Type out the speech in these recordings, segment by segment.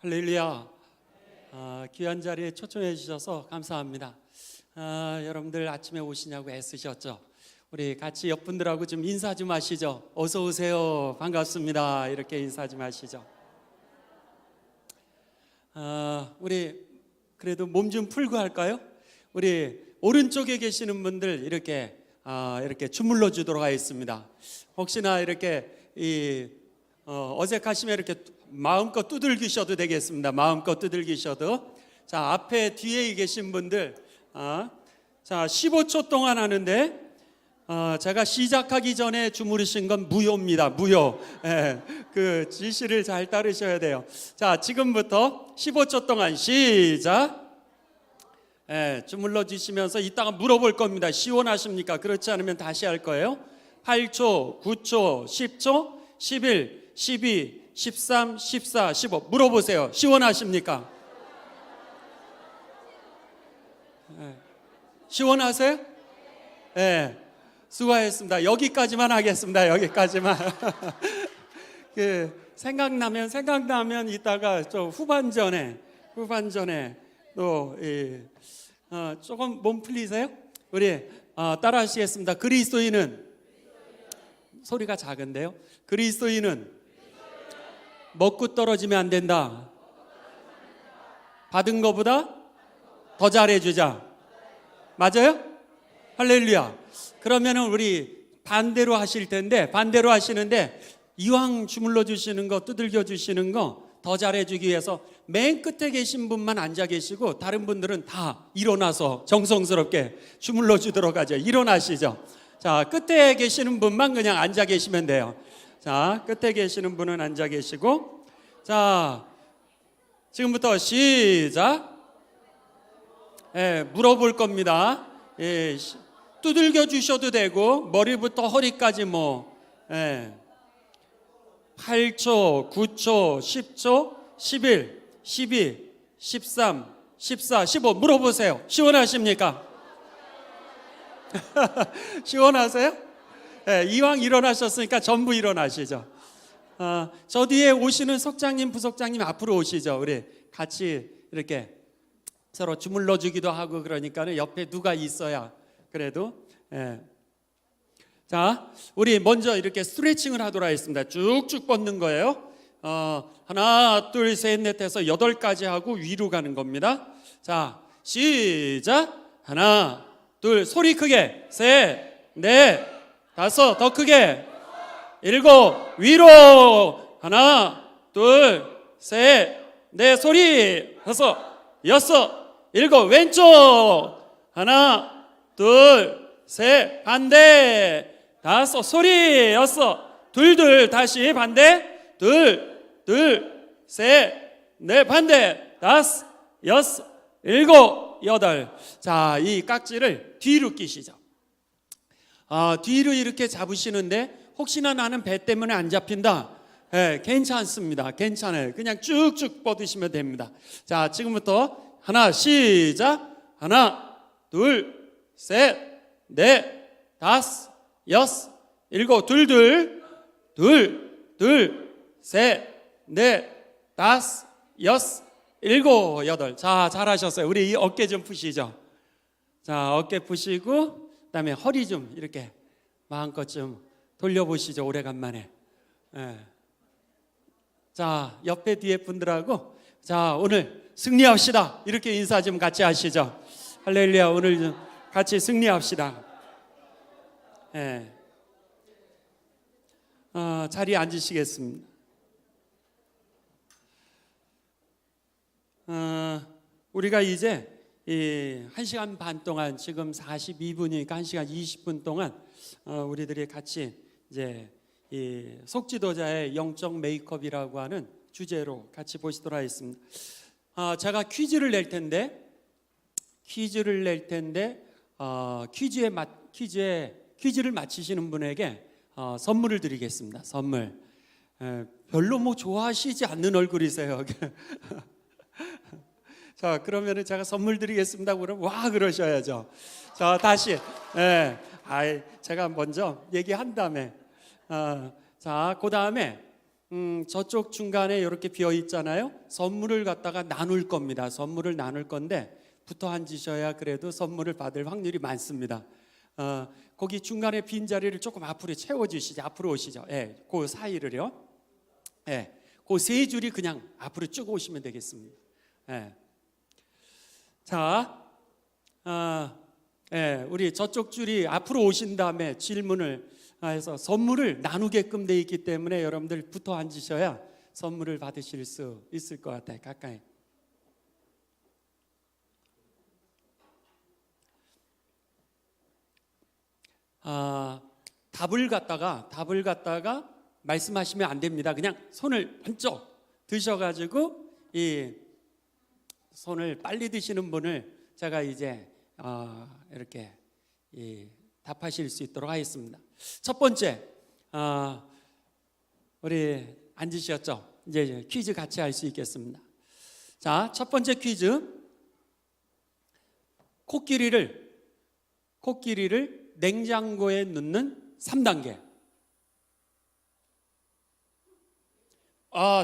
할렐루야. 귀한 자리에 초청해 주셔서 감사합니다. 여러분들 아침에 오시냐고 애쓰셨죠? 우리 같이 옆분들하고 좀 인사 좀 하시죠. 어서 오세요. 반갑습니다. 이렇게 인사 좀 하시죠. 우리 그래도 몸 좀 풀고 할까요? 우리 오른쪽에 계시는 분들 이렇게 주물러 주도록 하겠습니다. 혹시나 이렇게 어색하시면 이렇게 마음껏 두들기셔도 되겠습니다. 마음껏 두들기셔도. 자, 앞에 뒤에 계신 분들, 자 15초 동안 하는데 제가 시작하기 전에 주무르신 건 무효입니다. 무효. 그 지시를 잘 따르셔야 돼요. 자, 지금부터 15초 동안 시작. 주물러 주시면서 이따가 물어볼 겁니다. 시원하십니까? 그렇지 않으면 다시 할 거예요. 8초, 9초, 10초, 11, 12, 13, 14, 15 물어보세요. 시원하십니까? 시원하세요? 네, 수고하셨습니다. 여기까지만 하겠습니다. 여기까지만. 생각나면 이따가 좀 후반전에 또 조금 몸 풀리세요? 우리 따라하시겠습니다. 그리스도인은 소리가 작은데요. 그리스도인은 먹고 떨어지면 안 된다. 받은 것보다 더 잘해주자. 맞아요? 할렐루야. 그러면은 우리 반대로 하실 텐데, 반대로 하시는데 이왕 주물러 주시는 거, 두들겨 주시는 거 더 잘해주기 위해서 맨 끝에 계신 분만 앉아 계시고 다른 분들은 다 일어나서 정성스럽게 주물러 주도록 하죠. 일어나시죠. 자, 끝에 계시는 분만 그냥 앉아 계시면 돼요. 자, 끝에 계시는 분은 앉아 계시고, 자, 지금부터 시작. 물어볼 겁니다. 두들겨 주셔도 되고 머리부터 허리까지 8초, 9초, 10초, 11, 12, 13, 14, 15 물어보세요. 시원하십니까? 시원하세요? 이왕 일어나셨으니까 전부 일어나시죠. 저 뒤에 오시는 석장님, 부석장님 앞으로 오시죠. 우리 같이 이렇게 서로 주물러 주기도 하고 그러니까 옆에 누가 있어야 그래도. 자, 우리 먼저 이렇게 스트레칭을 하도록 하겠습니다. 쭉쭉 뻗는 거예요. 하나, 둘, 셋, 넷 해서 8가지 하고 위로 가는 겁니다. 자, 시작. 하나, 둘, 소리 크게. 셋, 넷, 다섯, 더 크게. 7, 위로. 하나, 둘, 셋, 넷, 소리. 5, 6, 7, 왼쪽. 하나, 둘, 셋, 반대. 5, 소리. 6, 둘, 다시 반대. 둘, 셋, 넷, 반대. 5, 6, 7, 8. 자, 이 깍지를 뒤로 끼시죠. 뒤로 이렇게 잡으시는데 혹시나 나는 배 때문에 안 잡힌다. 괜찮습니다. 괜찮아요. 그냥 쭉쭉 뻗으시면 됩니다. 자, 지금부터 하나, 시작. 하나, 둘, 셋, 넷, 5, 6, 7, 둘, 셋, 넷, 5, 6, 7, 8. 자, 잘하셨어요. 우리 이 어깨 좀 푸시죠. 자, 어깨 푸시고 그다음에 허리 좀 이렇게 마음껏 좀 돌려보시죠. 오래간만에. 자, 옆에 뒤에 분들하고 자, 오늘 승리합시다. 이렇게 인사 좀 같이 하시죠. 할렐루야. 오늘 좀 같이 승리합시다. 자리에 앉으시겠습니다. 우리가 이제 1시간 반 동안, 지금 42분이니까 1시간 20분 동안 우리들이 같이 이제 이 속지도자의 영적 메이크업이라고 하는 주제로 같이 보시도록 하겠습니다. 제가 퀴즈를 낼 텐데 퀴즈를 맞히시는 분에게 선물을 드리겠습니다. 선물. 별로 좋아하시지 않는 얼굴이세요. 자, 그러면은 제가 선물 드리겠습니다. 그러면 와 그러셔야죠. 자, 다시. 제가 먼저 얘기한 다음에 자, 그 다음에 저쪽 중간에 이렇게 비어 있잖아요. 선물을 갖다가 나눌 겁니다. 선물을 나눌 건데 붙어 앉으셔야 그래도 선물을 받을 확률이 많습니다. 거기 중간에 빈 자리를 조금 앞으로 채워주시죠. 앞으로 오시죠. 예, 그 사이를요. 예, 그 세 줄이 그냥 앞으로 쭉 오시면 되겠습니다. 예. 자, 예, 우리 저쪽 줄이 앞으로 오신 다음에 질문을 해서 선물을 나누게끔 돼 있기 때문에 여러분들 붙어 앉으셔야 선물을 받으실 수 있을 것 같아요. 가까이. 답을 갖다가 말씀하시면 안 됩니다. 그냥 손을 번쩍 드셔가지고 이 손을 빨리 드시는 분을 제가 이제 이렇게 답하실 수 있도록 하겠습니다. 첫 번째, 우리 앉으셨죠? 이제 퀴즈 같이 할 수 있겠습니다. 자, 첫 번째 퀴즈. 코끼리를 냉장고에 넣는 3단계.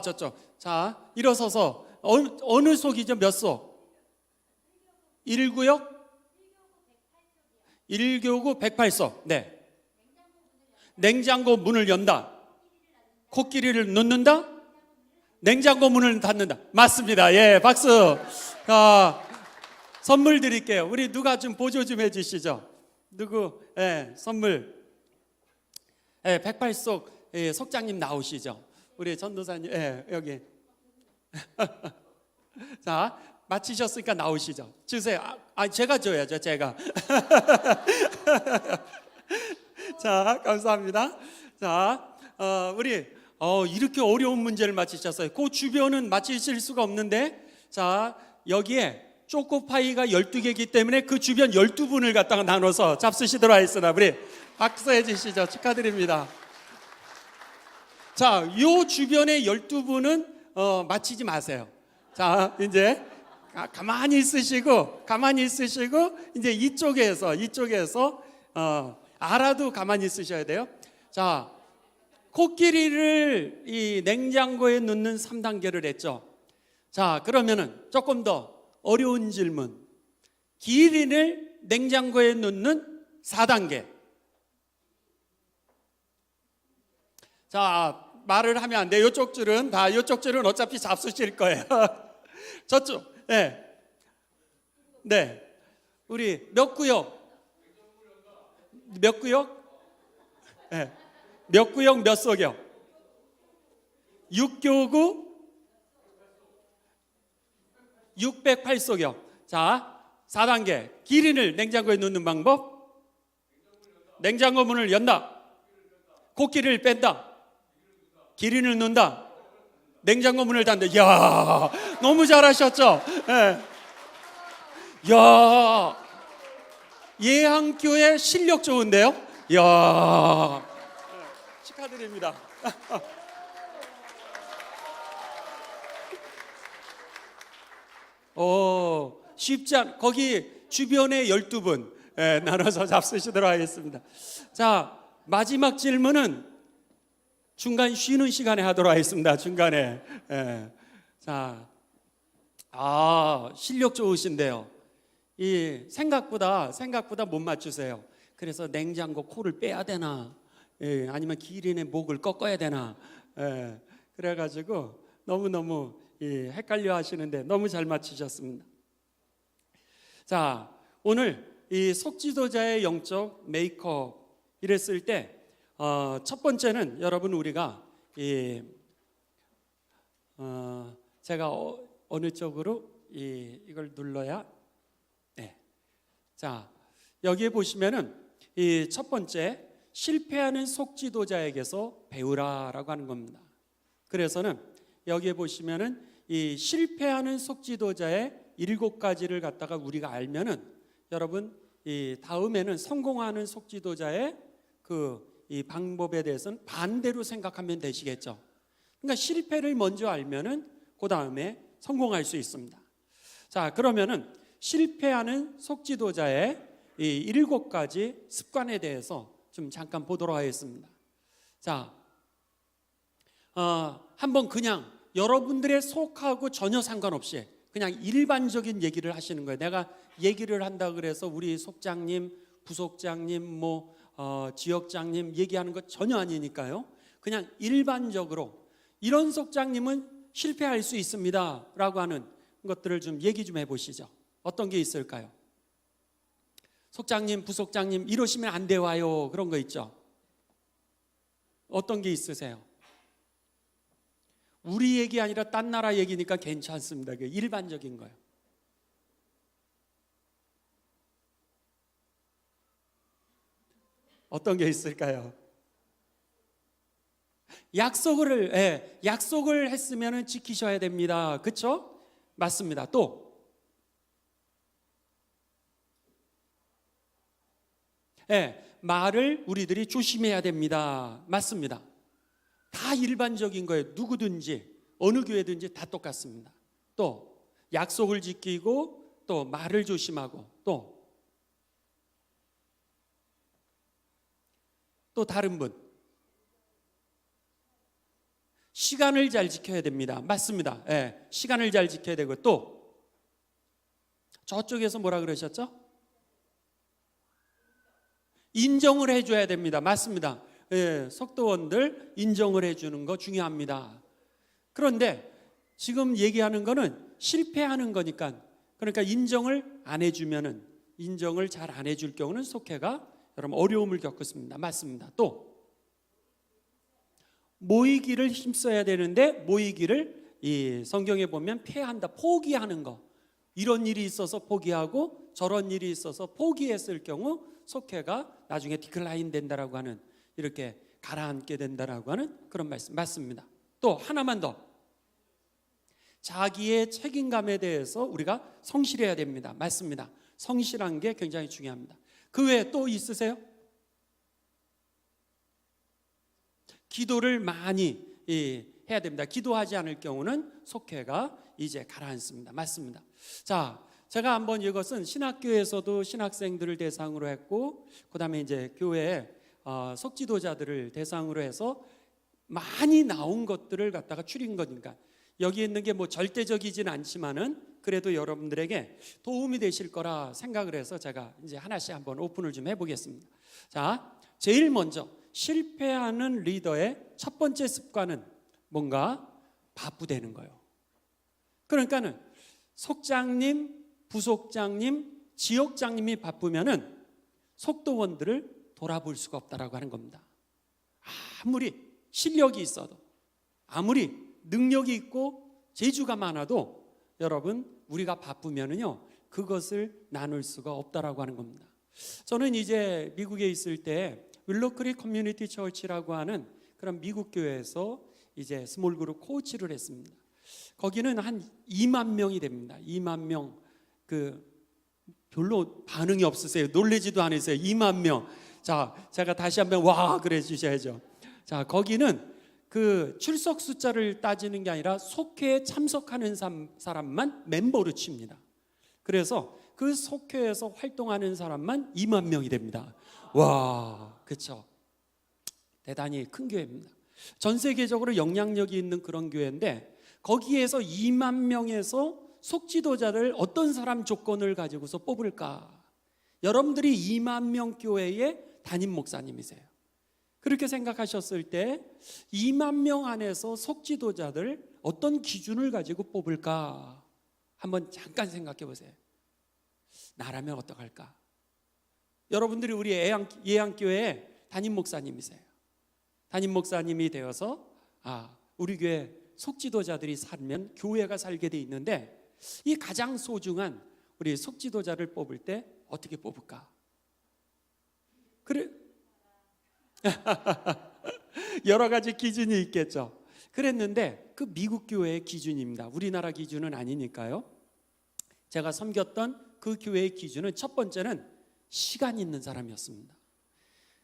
저쪽. 자, 일어서서 어느 속이죠? 몇 속? 1구역? 1교구 108속. 네. 냉장고 문을 연다. 코끼리를 넣는다. 냉장고 문을 닫는다. 맞습니다. 예, 박수. 선물 드릴게요. 우리 누가 좀 보조 좀 해주시죠. 누구? 예, 선물. 예, 108속 예, 속장님 나오시죠. 우리 전도사님, 예, 여기. 자, 마치셨으니까 나오시죠. 주세요. 제가 줘야죠, 제가. 자, 감사합니다. 자, 우리 이렇게 어려운 문제를 맞히셨어요. 그 주변은 맞히실 수가 없는데, 자, 여기에 초코파이가 12개이기 때문에 그 주변 12분을 갖다가 나눠서 잡수시도록 하겠습니다. 우리 박수해 주시죠. 축하드립니다. 자, 요 주변의 12분은 맞히지 마세요. 자, 이제 가만히 있으시고 이제 이쪽에서 알아도 가만히 있으셔야 돼요. 자, 코끼리를 이 냉장고에 넣는 3단계를 했죠. 자, 그러면은 조금 더 어려운 질문. 기린을 냉장고에 넣는 4단계. 자, 말을 하면 안 돼요. 이쪽 줄은 어차피 잡수실 거예요. 저쪽. 네. 네. 우리 몇 구역? 몇 구역? 네. 몇 구역 몇 속이요? 6교구 608속이요. 자, 4단계. 기린을 냉장고에 넣는 방법. 냉장고 문을 연다. 코끼리를 뺀다. 기린을 넣는다. 냉장고 문을 닫는다. 이야, 너무 잘하셨죠? 네. 이야, 예항교회 실력 좋은데요? 이야, 축하드립니다. 쉽지 않, 거기 주변에 12분 나눠서 잡수시도록 하겠습니다. 자, 마지막 질문은 중간 쉬는 시간에 하도록 하겠습니다. 중간에. 자, 실력 좋으신데요. 이 생각보다 못 맞추세요. 그래서 냉장고 코를 빼야 되나, 아니면 기린의 목을 꺾어야 되나, 그래가지고 너무 헷갈려 하시는데 너무 잘 맞추셨습니다. 자, 오늘 이 속지도자의 영적 메이크업 이랬을 때 첫 번째는 여러분 우리가 제가 어느 쪽으로 이걸 눌러야 네. 자, 여기에 보시면은 이 첫 번째 실패하는 속지도자에게서 배우라라고 하는 겁니다. 그래서는 여기에 보시면은 이 실패하는 속지도자의 7가지를 갖다가 우리가 알면은 여러분 이 다음에는 성공하는 속지도자의 이 방법에 대해서는 반대로 생각하면 되시겠죠. 그러니까 실패를 먼저 알면은 그 다음에 성공할 수 있습니다. 자, 그러면은 실패하는 속지도자의 이 7가지 습관에 대해서 좀 잠깐 보도록 하겠습니다. 자, 한번 그냥 여러분들의 속하고 전혀 상관없이 그냥 일반적인 얘기를 하시는 거예요. 내가 얘기를 한다 그래서 우리 속장님, 부속장님, 지역장님 얘기하는 거 전혀 아니니까요. 그냥 일반적으로 이런 속장님은 실패할 수 있습니다 라고 하는 것들을 좀 얘기 좀 해보시죠. 어떤 게 있을까요? 속장님, 부속장님 이러시면 안 돼와요, 그런 거 있죠. 어떤 게 있으세요? 우리 얘기 아니라 딴 나라 얘기니까 괜찮습니다. 그게 일반적인 거예요. 어떤 게 있을까요? 약속을 했으면 지키셔야 됩니다. 그렇죠? 맞습니다. 또 말을 우리들이 조심해야 됩니다. 맞습니다. 다 일반적인 거예요. 누구든지 어느 교회든지 다 똑같습니다. 또 약속을 지키고 또 말을 조심하고 또 다른 분 시간을 잘 지켜야 됩니다. 맞습니다. 시간을 잘 지켜야 되고 또 저쪽에서 뭐라 그러셨죠? 인정을 해줘야 됩니다. 맞습니다. 속도원들 인정을 해주는 거 중요합니다. 그런데 지금 얘기하는 거는 실패하는 거니까, 그러니까 인정을 안 해주면은, 인정을 잘 안 해줄 경우는 속회가 여러분 어려움을 겪습니다. 맞습니다. 또 모이기를 힘써야 되는데 모이기를 이 성경에 보면 패한다, 포기하는 거, 이런 일이 있어서 포기하고 저런 일이 있어서 포기했을 경우 속회가 나중에 디클라인 된다라고 하는, 이렇게 가라앉게 된다라고 하는 그런 말씀 맞습니다. 또 하나만 더, 자기의 책임감에 대해서 우리가 성실해야 됩니다. 맞습니다. 성실한 게 굉장히 중요합니다. 그 외에 또 있으세요? 기도를 많이 해야 됩니다. 기도하지 않을 경우는 속회가 이제 가라앉습니다. 맞습니다. 자, 제가 한번 이것은 신학교에서도 신학생들을 대상으로 했고, 그 다음에 이제 교회 속지도자들을 대상으로 해서 많이 나온 것들을 갖다가 추린 거니까 여기 있는 게 뭐 절대적이진 않지만은 그래도 여러분들에게 도움이 되실 거라 생각을 해서 제가 이제 하나씩 한번 오픈을 좀 해보겠습니다. 자, 제일 먼저 실패하는 리더의 첫 번째 습관은 뭔가 바쁘다는 거예요. 그러니까는 속장님, 부속장님, 지역장님이 바쁘면은 속도원들을 돌아볼 수가 없다라고 하는 겁니다. 아무리 실력이 있어도, 아무리 능력이 있고 재주가 많아도 여러분 우리가 바쁘면은요 그것을 나눌 수가 없다라고 하는 겁니다. 저는 이제 미국에 있을 때 윌로크리 커뮤니티 처치라고 하는 그런 미국 교회에서 이제 스몰 그룹 코치를 했습니다. 거기는 한 2만 명이 됩니다. 2만 명. 별로 반응이 없으세요. 놀라지도 않으세요. 2만 명. 자, 제가 다시 한번 와 그래 주셔야죠. 자, 거기는 그 출석 숫자를 따지는 게 아니라 속회에 참석하는 사람만 멤버로 칩니다. 그래서 그 속회에서 활동하는 사람만 2만 명이 됩니다. 와, 그렇죠. 대단히 큰 교회입니다. 전 세계적으로 영향력이 있는 그런 교회인데 거기에서 2만 명에서 속지도자를 어떤 사람 조건을 가지고서 뽑을까? 여러분들이 2만 명 교회의 담임 목사님이세요. 그렇게 생각하셨을 때 2만 명 안에서 속지도자들 어떤 기준을 가지고 뽑을까? 한번 잠깐 생각해 보세요. 나라면 어떡할까? 여러분들이 우리 예양교회의 담임 목사님이세요. 담임 목사님이 되어서 우리 교회 속지도자들이 살면 교회가 살게 돼 있는데 이 가장 소중한 우리 속지도자를 뽑을 때 어떻게 뽑을까? 그래 여러 가지 기준이 있겠죠. 그랬는데 그 미국 교회의 기준입니다. 우리나라 기준은 아니니까요. 제가 섬겼던 그 교회의 기준은 첫 번째는 시간 있는 사람이었습니다.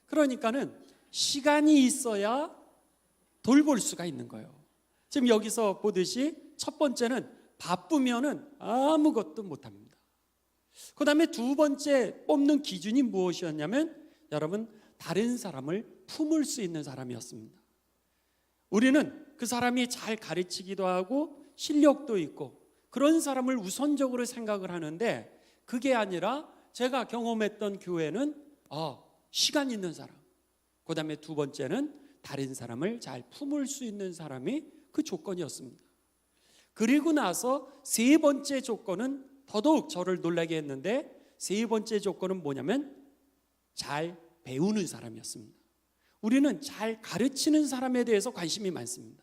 그러니까는 시간이 있어야 돌볼 수가 있는 거예요. 지금 여기서 보듯이 첫 번째는 바쁘면은 아무것도 못합니다. 그 다음에 두 번째 뽑는 기준이 무엇이었냐면 여러분 다른 사람을 품을 수 있는 사람이었습니다. 우리는 그 사람이 잘 가르치기도 하고 실력도 있고 그런 사람을 우선적으로 생각을 하는데, 그게 아니라 제가 경험했던 교회는 시간 있는 사람, 그 다음에 두 번째는 다른 사람을 잘 품을 수 있는 사람이 그 조건이었습니다. 그리고 나서 세 번째 조건은 더더욱 저를 놀라게 했는데, 세 번째 조건은 뭐냐면 잘 배우는 사람이었습니다. 우리는 잘 가르치는 사람에 대해서 관심이 많습니다.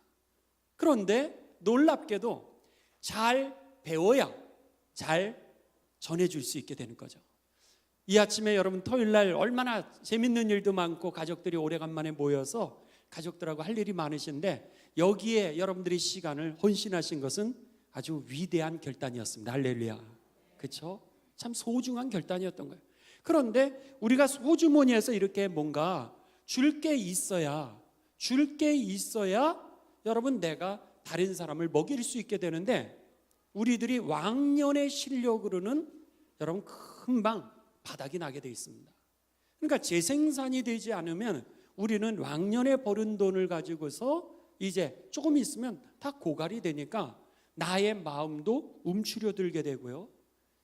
그런데 놀랍게도 잘 배워야 잘 전해줄 수 있게 되는 거죠. 이 아침에 여러분 토요일 날 얼마나 재밌는 일도 많고 가족들이 오래간만에 모여서 가족들하고 할 일이 많으신데, 여기에 여러분들이 시간을 헌신하신 것은 아주 위대한 결단이었습니다. 할렐루야. 그렇죠? 참 소중한 결단이었던 거예요. 그런데 우리가 소주머니에서 이렇게 뭔가 줄 게 있어야 여러분 내가 다른 사람을 먹일 수 있게 되는데, 우리들이 왕년의 실력으로는 여러분 금방 바닥이 나게 돼 있습니다. 그러니까 재생산이 되지 않으면 우리는 왕년에 버는 돈을 가지고서 이제 조금 있으면 다 고갈이 되니까 나의 마음도 움츠려들게 되고요,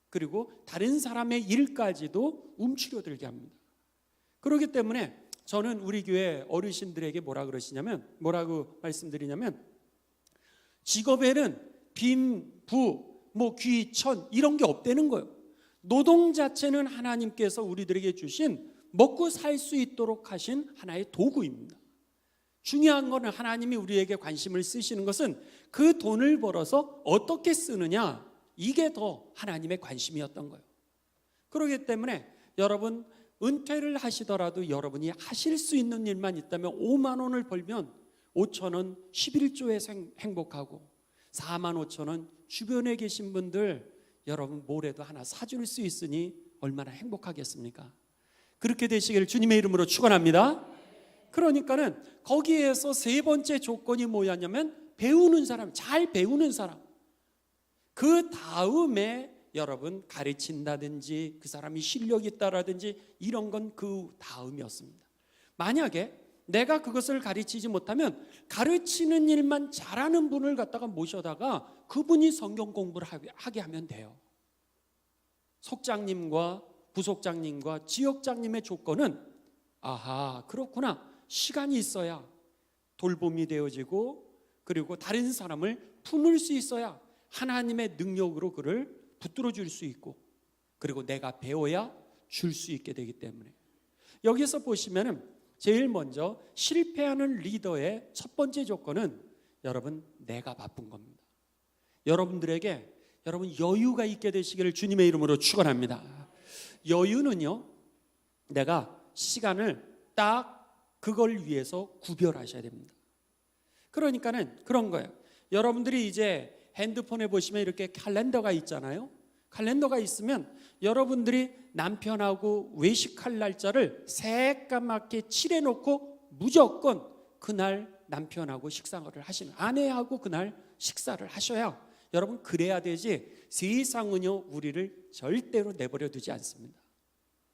그리고 다른 사람의 일까지도 움츠려들게 합니다. 그렇기 때문에 저는 우리 교회 어르신들에게 뭐라고 말씀드리냐면, 직업에는 빈, 부, 귀, 천 이런 게 없다는 거예요. 노동 자체는 하나님께서 우리들에게 주신 먹고 살 수 있도록 하신 하나의 도구입니다. 중요한 것은 하나님이 우리에게 관심을 쓰시는 것은 그 돈을 벌어서 어떻게 쓰느냐, 이게 더 하나님의 관심이었던 거예요. 그렇기 때문에 여러분 은퇴를 하시더라도 여러분이 하실 수 있는 일만 있다면 5만 원을 벌면 5천 원 11조에 행복하고 4만 5천 원 주변에 계신 분들 여러분 뭐라도 하나 사줄 수 있으니 얼마나 행복하겠습니까? 그렇게 되시기를 주님의 이름으로 축원합니다. 그러니까는 거기에서 세 번째 조건이 뭐였냐면 배우는 사람, 잘 배우는 사람. 그 다음에 여러분 가르친다든지 그 사람이 실력이 있다라든지 이런 건 그 다음이었습니다. 만약에 내가 그것을 가르치지 못하면 가르치는 일만 잘하는 분을 갖다가 모셔다가 그분이 성경 공부를 하게 하면 돼요. 속장님과 부속장님과 지역장님의 조건은 그렇구나, 시간이 있어야 돌봄이 되어지고 그리고 다른 사람을 품을 수 있어야 하나님의 능력으로 그를 붙들어 줄 수 있고, 그리고 내가 배워야 줄 수 있게 되기 때문에, 여기서 보시면은 제일 먼저 실패하는 리더의 첫 번째 조건은 여러분 내가 바쁜 겁니다. 여러분들에게 여러분 여유가 있게 되시기를 주님의 이름으로 축원합니다. 여유는요, 내가 시간을 딱 그걸 위해서 구별하셔야 됩니다. 그러니까는 그런 거예요. 여러분들이 이제 핸드폰에 보시면 이렇게 칼렌더가 있잖아요. 칼렌더가 있으면 여러분들이 남편하고 외식할 날짜를 새까맣게 칠해놓고 무조건 그날 남편하고 식사를 하시는, 아내하고 그날 식사를 하셔야 여러분 그래야 되지, 세상은요 우리를 절대로 내버려 두지 않습니다.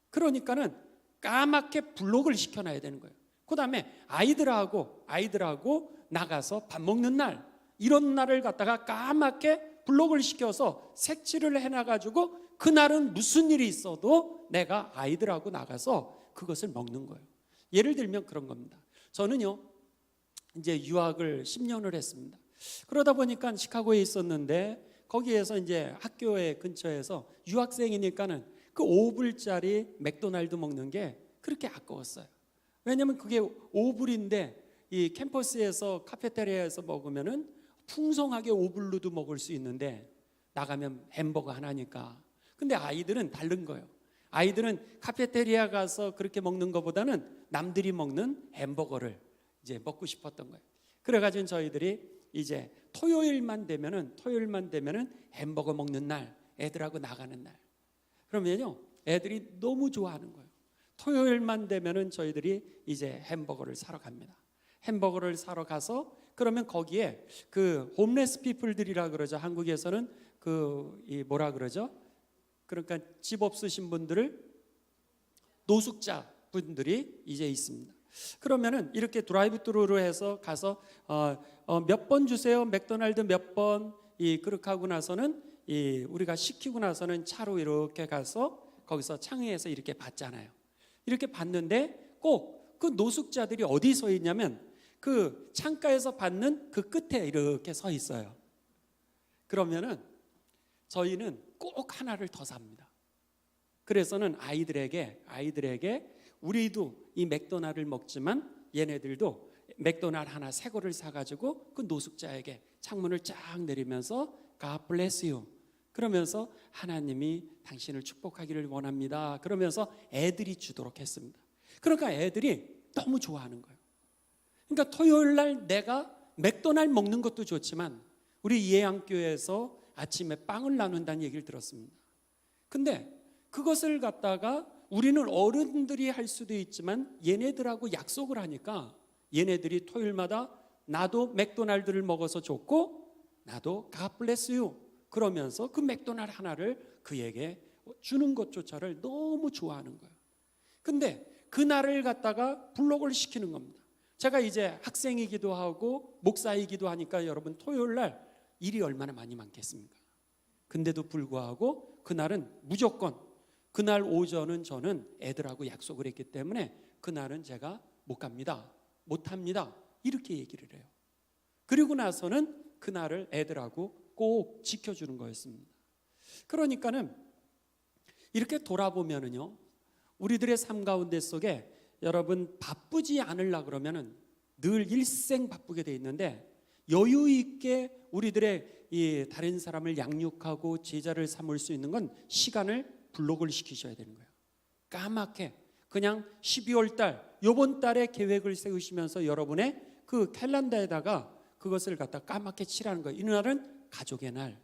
그러니까는 까맣게 블록을 시켜놔야 되는 거예요. 그 다음에 아이들하고 나가서 밥 먹는 날, 이런 날을 갖다가 까맣게 블록을 시켜서 색칠을 해놔가지고 그날은 무슨 일이 있어도 내가 아이들하고 나가서 그것을 먹는 거예요. 예를 들면 그런 겁니다. 저는요 이제 유학을 10년을 했습니다. 그러다 보니까 시카고에 있었는데 거기에서 이제 학교의 근처에서 유학생이니까는 그 5불짜리 맥도날드 먹는 게 그렇게 아까웠어요. 왜냐하면 그게 5불인데 이 캠퍼스에서 카페테리아에서 먹으면은 풍성하게 5불로도 먹을 수 있는데 나가면 햄버거 하나니까. 근데 아이들은 다른 거예요. 아이들은 카페테리아 가서 그렇게 먹는 것보다는 남들이 먹는 햄버거를 이제 먹고 싶었던 거예요. 그래가지고 저희들이 이제 토요일만 되면은 햄버거 먹는 날, 애들하고 나가는 날. 그러면요 애들이 너무 좋아하는 거예요. 토요일만 되면은 저희들이 이제 햄버거를 사러 갑니다. 햄버거를 사러 가서 그러면 거기에 그 홈레스 피플들이라 그러죠. 한국에서는 뭐라 그러죠? 그러니까 집 없으신 분들을 노숙자 분들이 이제 있습니다. 그러면은 이렇게 드라이브트루로 해서 가서 몇 번 주세요. 맥도날드 몇 번. 그렇게 하고 나서는 우리가 시키고 나서는 차로 이렇게 가서 거기서 창의해서 이렇게 받잖아요. 이렇게 받는데 꼭 그 노숙자들이 어디 서 있냐면 그 창가에서 받는 그 끝에 이렇게 서 있어요. 그러면은 저희는 꼭 하나를 더 삽니다. 그래서는 아이들에게 우리도 이 맥도날드를 먹지만 얘네들도 맥도날드 하나 새 거를 사가지고 그 노숙자에게 창문을 쫙 내리면서 God bless you 그러면서 하나님이 당신을 축복하기를 원합니다. 그러면서 애들이 주도록 했습니다. 그러니까 애들이 너무 좋아하는 거예요. 그러니까 토요일 날 내가 맥도날드 먹는 것도 좋지만 우리 예양교회에서 아침에 빵을 나눈다는 얘기를 들었습니다. 근데 그것을 갖다가 우리는 어른들이 할 수도 있지만 얘네들하고 약속을 하니까 얘네들이 토요일마다 나도 맥도날드를 먹어서 좋고 나도 God bless you 그러면서 그 맥도날드 하나를 그에게 주는 것조차를 너무 좋아하는 거예요. 근데 그날을 갖다가 블록을 시키는 겁니다. 제가 이제 학생이기도 하고 목사이기도 하니까 여러분 토요일 날 일이 얼마나 많겠습니까? 근데도 불구하고 그날은 무조건 그날 오전은 저는 애들하고 약속을 했기 때문에 그날은 제가 못 갑니다. 못 합니다. 이렇게 얘기를 해요. 그리고 나서는 그날을 애들하고 꼭 지켜주는 거였습니다. 그러니까는 이렇게 돌아보면은요, 우리들의 삶 가운데 속에 여러분 바쁘지 않으려 그러면은 늘 일생 바쁘게 돼 있는데 여유 있게 우리들의 이 다른 사람을 양육하고 제자를 삼을 수 있는 건 시간을 블록을 시키셔야 되는 거예요. 까맣게 그냥 12월 달 요번 달에 계획을 세우시면서 여러분의 그 캘린더에다가 그것을 갖다 까맣게 칠하는 거예요. 이날은 가족의 날,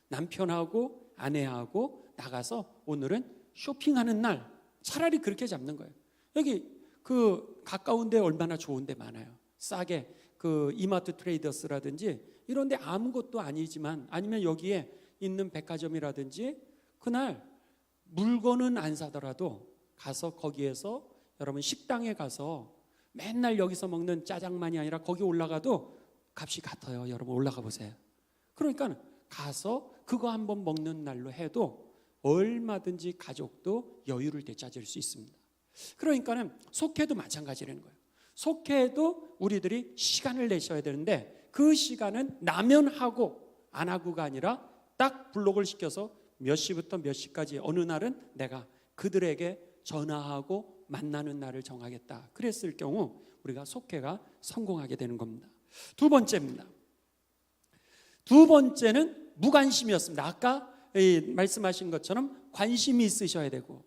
남편하고 아내하고 나가서 오늘은 쇼핑하는 날, 차라리 그렇게 잡는 거예요. 여기 그 가까운 데 얼마나 좋은 데 많아요. 싸게 그 이마트 트레이더스라든지 이런 데 아무것도 아니지만 아니면 여기에 있는 백화점이라든지 그날 물건은 안 사더라도 가서 거기에서 여러분 식당에 가서 맨날 여기서 먹는 짜장만이 아니라 거기 올라가도 값이 같아요. 여러분 올라가 보세요. 그러니까 가서 그거 한번 먹는 날로 해도 얼마든지 가족도 여유를 되찾을 수 있습니다. 그러니까는 속회도 마찬가지라는 거예요. 속회도 우리들이 시간을 내셔야 되는데 그 시간은 나면 하고 안 하고가 아니라 딱 블록을 시켜서 몇 시부터 몇 시까지 어느 날은 내가 그들에게 전화하고 만나는 날을 정하겠다. 그랬을 경우 우리가 속회가 성공하게 되는 겁니다. 두 번째입니다. 두 번째는 무관심이었습니다. 아까 말씀하신 것처럼 관심이 있으셔야 되고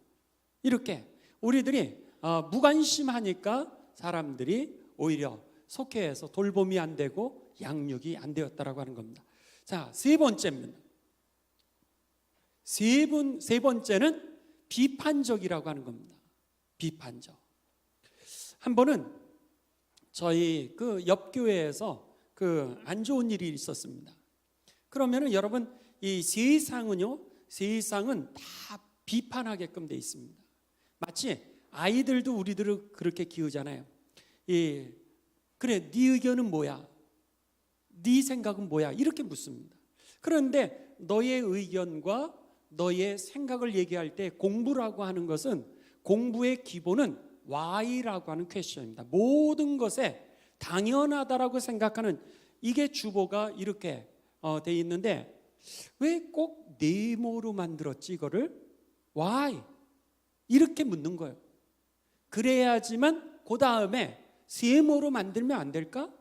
이렇게 우리들이 무관심하니까 사람들이 오히려 속회에서 돌봄이 안 되고 양육이 안 되었다라고 하는 겁니다. 자, 세 번째입니다. 세 번째는 비판적이라고 하는 겁니다. 비판적. 한 번은 저희 그 옆 교회에서 그 안 좋은 일이 있었습니다. 그러면은 여러분 이 세상은 다 비판하게끔 돼 있습니다. 마치 아이들도 우리들을 그렇게 키우잖아요. 그래, 네 의견은 뭐야? 네 생각은 뭐야? 이렇게 묻습니다. 그런데 너의 의견과 너의 생각을 얘기할 때 공부라고 하는 것은 공부의 기본은 why라고 하는 퀘스천입니다. 모든 것에 당연하다라고 생각하는 이게 주보가 이렇게 돼 있는데 왜 꼭 네모로 만들었지 이거를? why? 이렇게 묻는 거예요. 그래야지만 그 다음에 세모로 만들면 안 될까?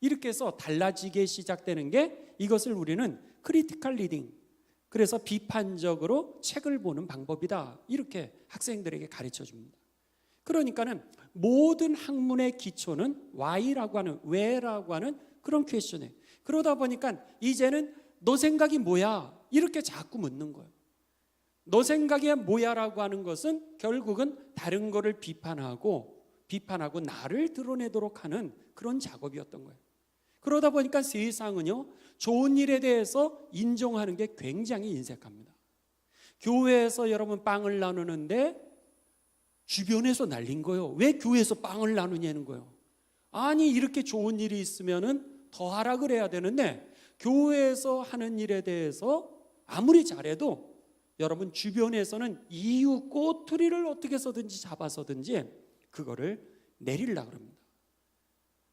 이렇게 해서 달라지게 시작되는 게 이것을 우리는 크리티컬 리딩, 그래서 비판적으로 책을 보는 방법이다. 이렇게 학생들에게 가르쳐 줍니다. 그러니까는 모든 학문의 기초는 why라고 하는, 왜라고 하는 그런 퀘스천이에요. 그러다 보니까 이제는 너 생각이 뭐야? 이렇게 자꾸 묻는 거예요. 너 생각이 뭐야라고 하는 것은 결국은 다른 거를 비판하고 나를 드러내도록 하는 그런 작업이었던 거예요. 그러다 보니까 세상은요, 좋은 일에 대해서 인정하는 게 굉장히 인색합니다. 교회에서 여러분 빵을 나누는데 주변에서 날린 거예요. 왜 교회에서 빵을 나누냐는 거예요. 아니 이렇게 좋은 일이 있으면은 더 하라 그래야 되는데 교회에서 하는 일에 대해서 아무리 잘해도 여러분 주변에서는 이유 꼬투리를 어떻게 해서든지 잡아서든지 그거를 내리려고 합니다.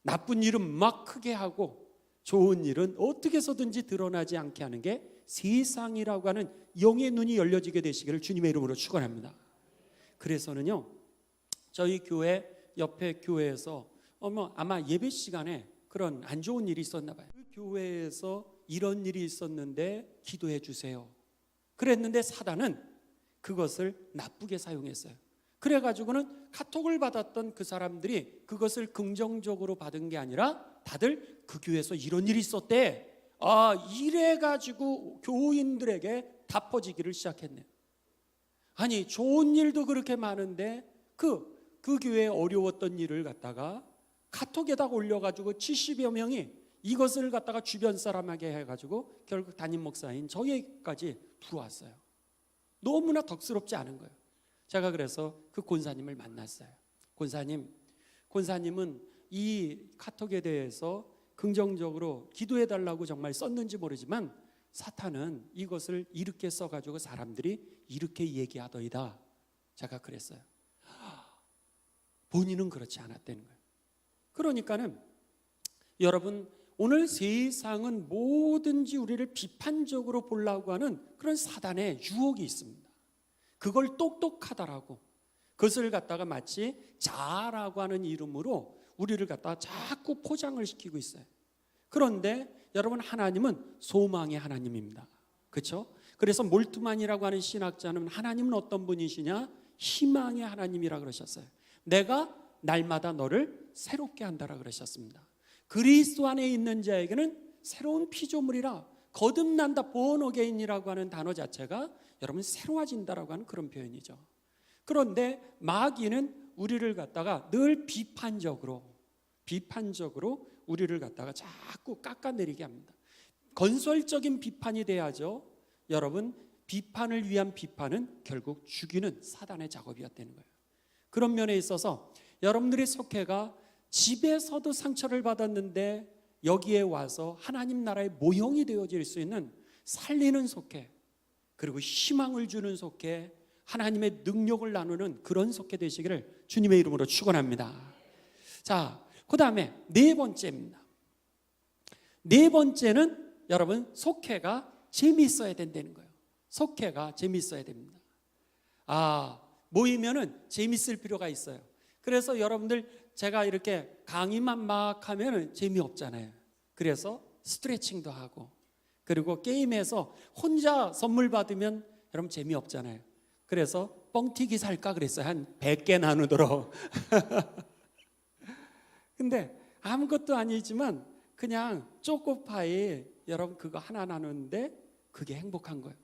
나쁜 일은 막 크게 하고 좋은 일은 어떻게 해서든지 드러나지 않게 하는 게 세상이라고 하는 영의 눈이 열려지게 되시기를 주님의 이름으로 축원합니다. 그래서는요, 저희 교회 옆에 교회에서 아마 예배 시간에 그런 안 좋은 일이 있었나 봐요. 그 교회에서 이런 일이 있었는데 기도해 주세요. 그랬는데 사단은 그것을 나쁘게 사용했어요. 그래가지고는 카톡을 받았던 그 사람들이 그것을 긍정적으로 받은 게 아니라 다들 그 교회에서 이런 일이 있었대. 이래가지고 교인들에게 다 퍼지기를 시작했네요. 아니 좋은 일도 그렇게 많은데 그 교회에 어려웠던 일을 갖다가 카톡에다가 올려가지고 70여 명이 이것을 갖다가 주변 사람에게 해가지고 결국 담임 목사인 저에게까지 들어왔어요. 너무나 덕스럽지 않은 거예요. 제가 그래서 그 권사님을 만났어요. 권사님은 이 카톡에 대해서 긍정적으로 기도해달라고 정말 썼는지 모르지만 사탄은 이것을 이렇게 써가지고 사람들이 이렇게 얘기하더이다. 제가 그랬어요. 본인은 그렇지 않았다는 거예요. 그러니까는 여러분 오늘 세상은 뭐든지 우리를 비판적으로 보려고 하는 그런 사단의 유혹이 있습니다. 그걸 똑똑하다라고 그것을 갖다가 마치 자아라고 하는 이름으로 우리를 갖다가 자꾸 포장을 시키고 있어요. 그런데 여러분 하나님은 소망의 하나님입니다. 그렇죠? 그래서 몰트만이라고 하는 신학자는 하나님은 어떤 분이시냐? 희망의 하나님이라 그러셨어요. 내가 날마다 너를 새롭게 한다라 그러셨습니다. 그리스도 안에 있는 자에게는 새로운 피조물이라 거듭난다, born again이라고 하는 단어 자체가 여러분 새로워진다라고 하는 그런 표현이죠. 그런데 마귀는 우리를 갖다가 늘 비판적으로 우리를 갖다가 자꾸 깎아내리게 합니다. 건설적인 비판이 돼야죠. 여러분 비판을 위한 비판은 결국 죽이는 사단의 작업이었다는 거예요. 그런 면에 있어서 여러분들의 속회가 집에서도 상처를 받았는데 여기에 와서 하나님 나라의 모형이 되어질 수 있는 살리는 속회, 그리고 희망을 주는 속회, 하나님의 능력을 나누는 그런 속회 되시기를 주님의 이름으로 축원합니다. 자, 그 다음에 네 번째입니다. 네 번째는 여러분 속회가 재미있어야 된다는 거예요. 속회가 재미있어야 됩니다. 모이면은 재미있을 필요가 있어요. 그래서 여러분들 제가 이렇게 강의만 막 하면 재미없잖아요. 그래서 스트레칭도 하고 그리고 게임에서 혼자 선물 받으면 여러분 재미없잖아요. 그래서 뻥튀기 살까 그랬어요. 한 100개 나누도록. 근데 아무것도 아니지만 그냥 초코파이 여러분 그거 하나 나누는데 그게 행복한 거예요.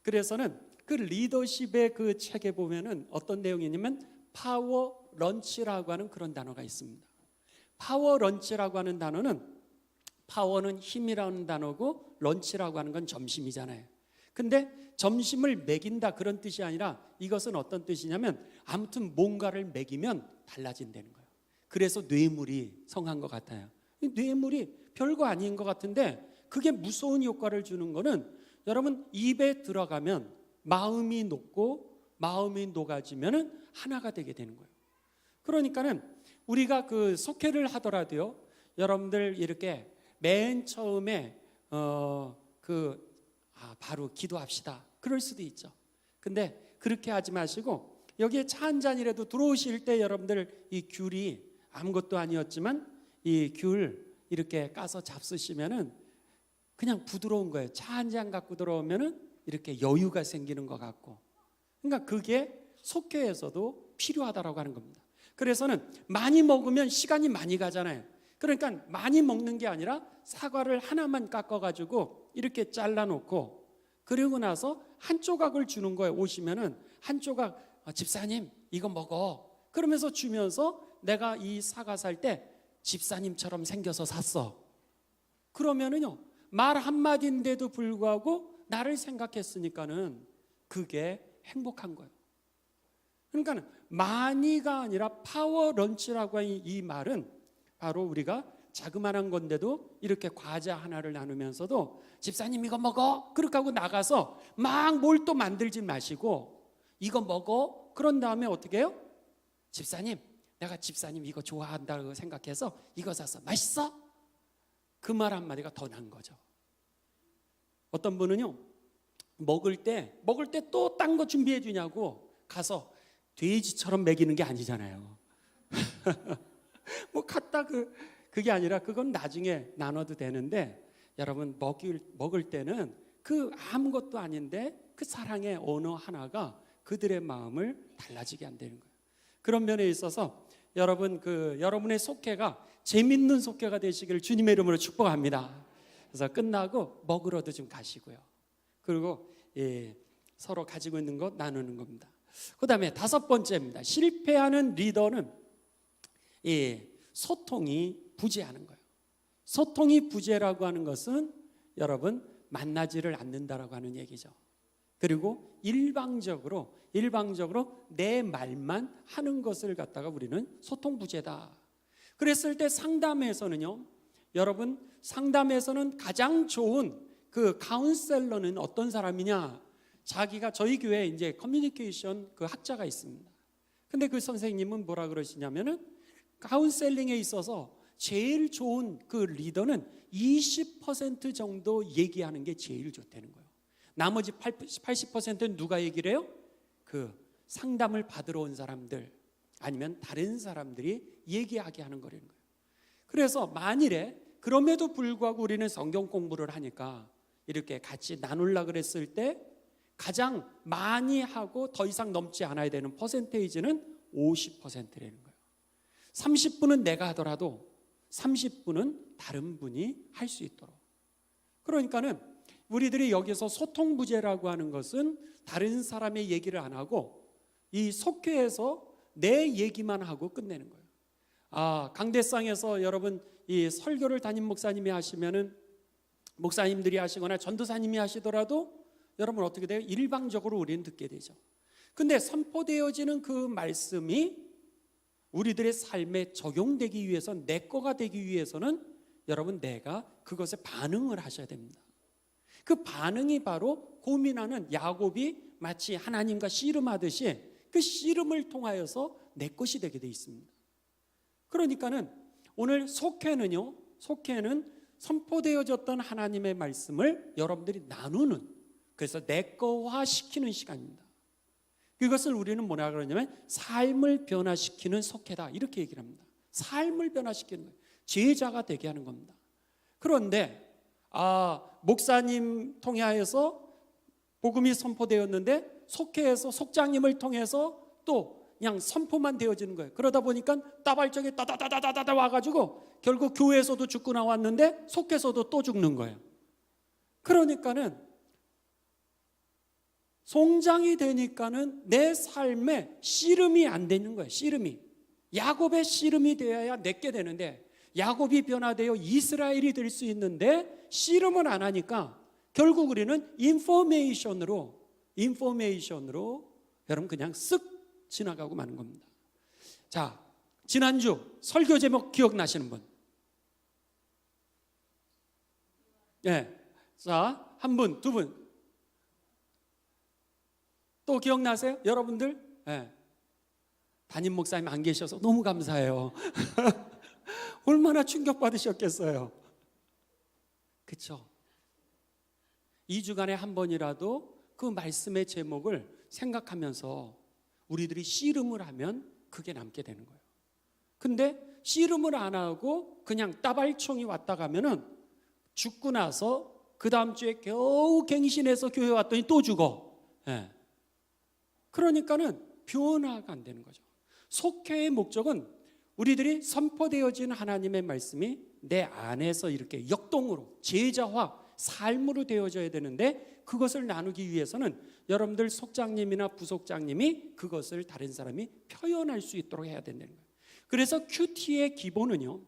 그래서는 그 리더십의 그 책에 보면은 어떤 내용이냐면 파워 런치라고 하는 그런 단어가 있습니다. 파워 런치라고 하는 단어는 파워는 힘이라는 단어고 런치라고 하는 건 점심이잖아요. 근데 점심을 먹인다 그런 뜻이 아니라 이것은 어떤 뜻이냐면 아무튼 뭔가를 먹이면 달라진다는 거예요. 그래서 뇌물이 성한 것 같아요. 뇌물이 별거 아닌 것 같은데 그게 무서운 효과를 주는 거는 여러분 입에 들어가면 마음이 녹고 마음이 녹아지면 하나가 되게 되는 거예요. 그러니까는 우리가 그 속회를 하더라도요, 여러분들 이렇게 맨 처음에 바로 기도합시다 그럴 수도 있죠. 근데 그렇게 하지 마시고 여기에 차 한 잔이라도 들어오실 때 여러분들 이 귤이 아무것도 아니었지만 이 귤 이렇게 까서 잡수시면은 그냥 부드러운 거예요. 차 한 잔 갖고 들어오면은 이렇게 여유가 생기는 것 같고, 그러니까 그게 속회에서도 필요하다라고 하는 겁니다. 그래서는 많이 먹으면 시간이 많이 가잖아요. 그러니까 많이 먹는 게 아니라 사과를 하나만 깎아가지고 이렇게 잘라놓고 그리고 나서 한 조각을 주는 거예요. 오시면은 한 조각, 집사님 이거 먹어 그러면서 주면서 내가 이 사과 살 때 집사님처럼 생겨서 샀어. 그러면은요 말 한마디인데도 불구하고 나를 생각했으니까는 그게 행복한 거예요. 그러니까 많이가 아니라 파워 런치라고 하는 이 말은 바로 우리가 자그마한 건데도 이렇게 과자 하나를 나누면서도 집사님 이거 먹어 그렇게 하고 나가서 막 뭘 또 만들지 마시고 이거 먹어. 그런 다음에 어떻게 해요? 집사님 내가 집사님 이거 좋아한다고 생각해서 이거 샀어. 맛있어? 그 말 한마디가 더 난 거죠. 어떤 분은요 먹을 때 또 딴 거 준비해 주냐고 가서 돼지처럼 먹이는 게 아니잖아요. 뭐 갖다 그게 아니라 그건 나중에 나눠도 되는데 여러분 먹을 때는 그 아무것도 아닌데 그 사랑의 언어 하나가 그들의 마음을 달라지게 안 되는 거예요. 그런 면에 있어서 여러분 여러분의 속회가 재밌는 속회가 되시기를 주님의 이름으로 축복합니다. 그래서 끝나고 먹으러도 좀 가시고요. 그리고 서로 가지고 있는 것 나누는 겁니다. 그 다음에 5번째입니다. 실패하는 리더는 소통이 부재하는 거예요. 소통이 부재라고 하는 것은 여러분 만나지를 않는다라고 하는 얘기죠. 그리고 일방적으로 내 말만 하는 것을 갖다가 우리는 소통 부재다. 그랬을 때 상담에서는요, 여러분 상담에서는 가장 좋은 그 카운셀러는 어떤 사람이냐? 자기가 저희 교회에 이제 커뮤니케이션 그 학자가 있습니다. 근데 그 선생님은 뭐라 그러시냐면은 카운셀링에 있어서 제일 좋은 그 리더는 20% 정도 얘기하는 게 제일 좋다는 거예요. 나머지 80%는 누가 얘기를 해요? 그 상담을 받으러 온 사람들 아니면 다른 사람들이 얘기하게 하는 거라는 거예요. 그래서 만일에 그럼에도 불구하고 우리는 성경 공부를 하니까 이렇게 같이 나누려고 그랬을 때 가장 많이 하고 더 이상 넘지 않아야 되는 퍼센테이지는 50%라는 거예요. 30분은 내가 하더라도 30분은 다른 분이 할 수 있도록. 그러니까는 우리들이 여기서 소통 부재라고 하는 것은 다른 사람의 얘기를 안 하고 이 속회에서 내 얘기만 하고 끝내는 거예요. 강대상에서 여러분 이 설교를 담임 목사님이 하시면은 목사님들이 하시거나 전도사님이 하시더라도 여러분 어떻게 돼요? 일방적으로 우리는 듣게 되죠. 근데 선포되어지는 그 말씀이 우리들의 삶에 적용되기 위해서 내 거가 되기 위해서는 여러분 내가 그것에 반응을 하셔야 됩니다. 그 반응이 바로 고민하는 야곱이 마치 하나님과 씨름하듯이 그 씨름을 통하여서 내 것이 되게 돼 있습니다. 그러니까는 오늘 속회는 선포되어졌던 하나님의 말씀을 여러분들이 나누는, 그래서 내 거화 시키는 시간입니다. 이것을 우리는 뭐라 그러냐면 삶을 변화시키는 속회다 이렇게 얘기를 합니다. 삶을 변화시키는 거예요. 제자가 되게 하는 겁니다. 그런데 목사님 통하여서 복음이 선포되었는데 속회에서 속장님을 통해서 또 그냥 선포만 되어지는 거예요. 그러다 보니까 따발적에 따다다다다다 와가지고 결국 교회에서도 죽고 나왔는데 속회에서도 또 죽는 거예요. 그러니까는 송장이 되니까는 내 삶에 씨름이 안 되는 거예요. 씨름이 야곱의 씨름이 되어야 내게 되는데 야곱이 변화되어 이스라엘이 될 수 있는데 씨름을 안 하니까 결국 우리는 인포메이션으로 여러분 그냥 쓱 지나가고 마는 겁니다. 자, 지난주 설교 제목 기억나시는 분? 네. 자, 한 분, 두 분. 또 기억나세요? 여러분들? 네. 담임 목사님 안 계셔서 너무 감사해요. 얼마나 충격받으셨겠어요. 그렇죠? 2주간에 한 번이라도 그 말씀의 제목을 생각하면서 우리들이 씨름을 하면 그게 남게 되는 거예요. 근데 씨름을 안 하고 그냥 따발총이 왔다 가면은 죽고 나서 그 다음 주에 겨우 갱신해서 교회 왔더니 또 죽어. 네. 그러니까는 변화가 안 되는 거죠. 속회의 목적은 우리들이 선포되어진 하나님의 말씀이 내 안에서 이렇게 역동으로 제자화, 삶으로 되어져야 되는데 그것을 나누기 위해서는 여러분들 속장님이나 부속장님이 그것을 다른 사람이 표현할 수 있도록 해야 된다는 거예요. 그래서 큐티의 기본은요,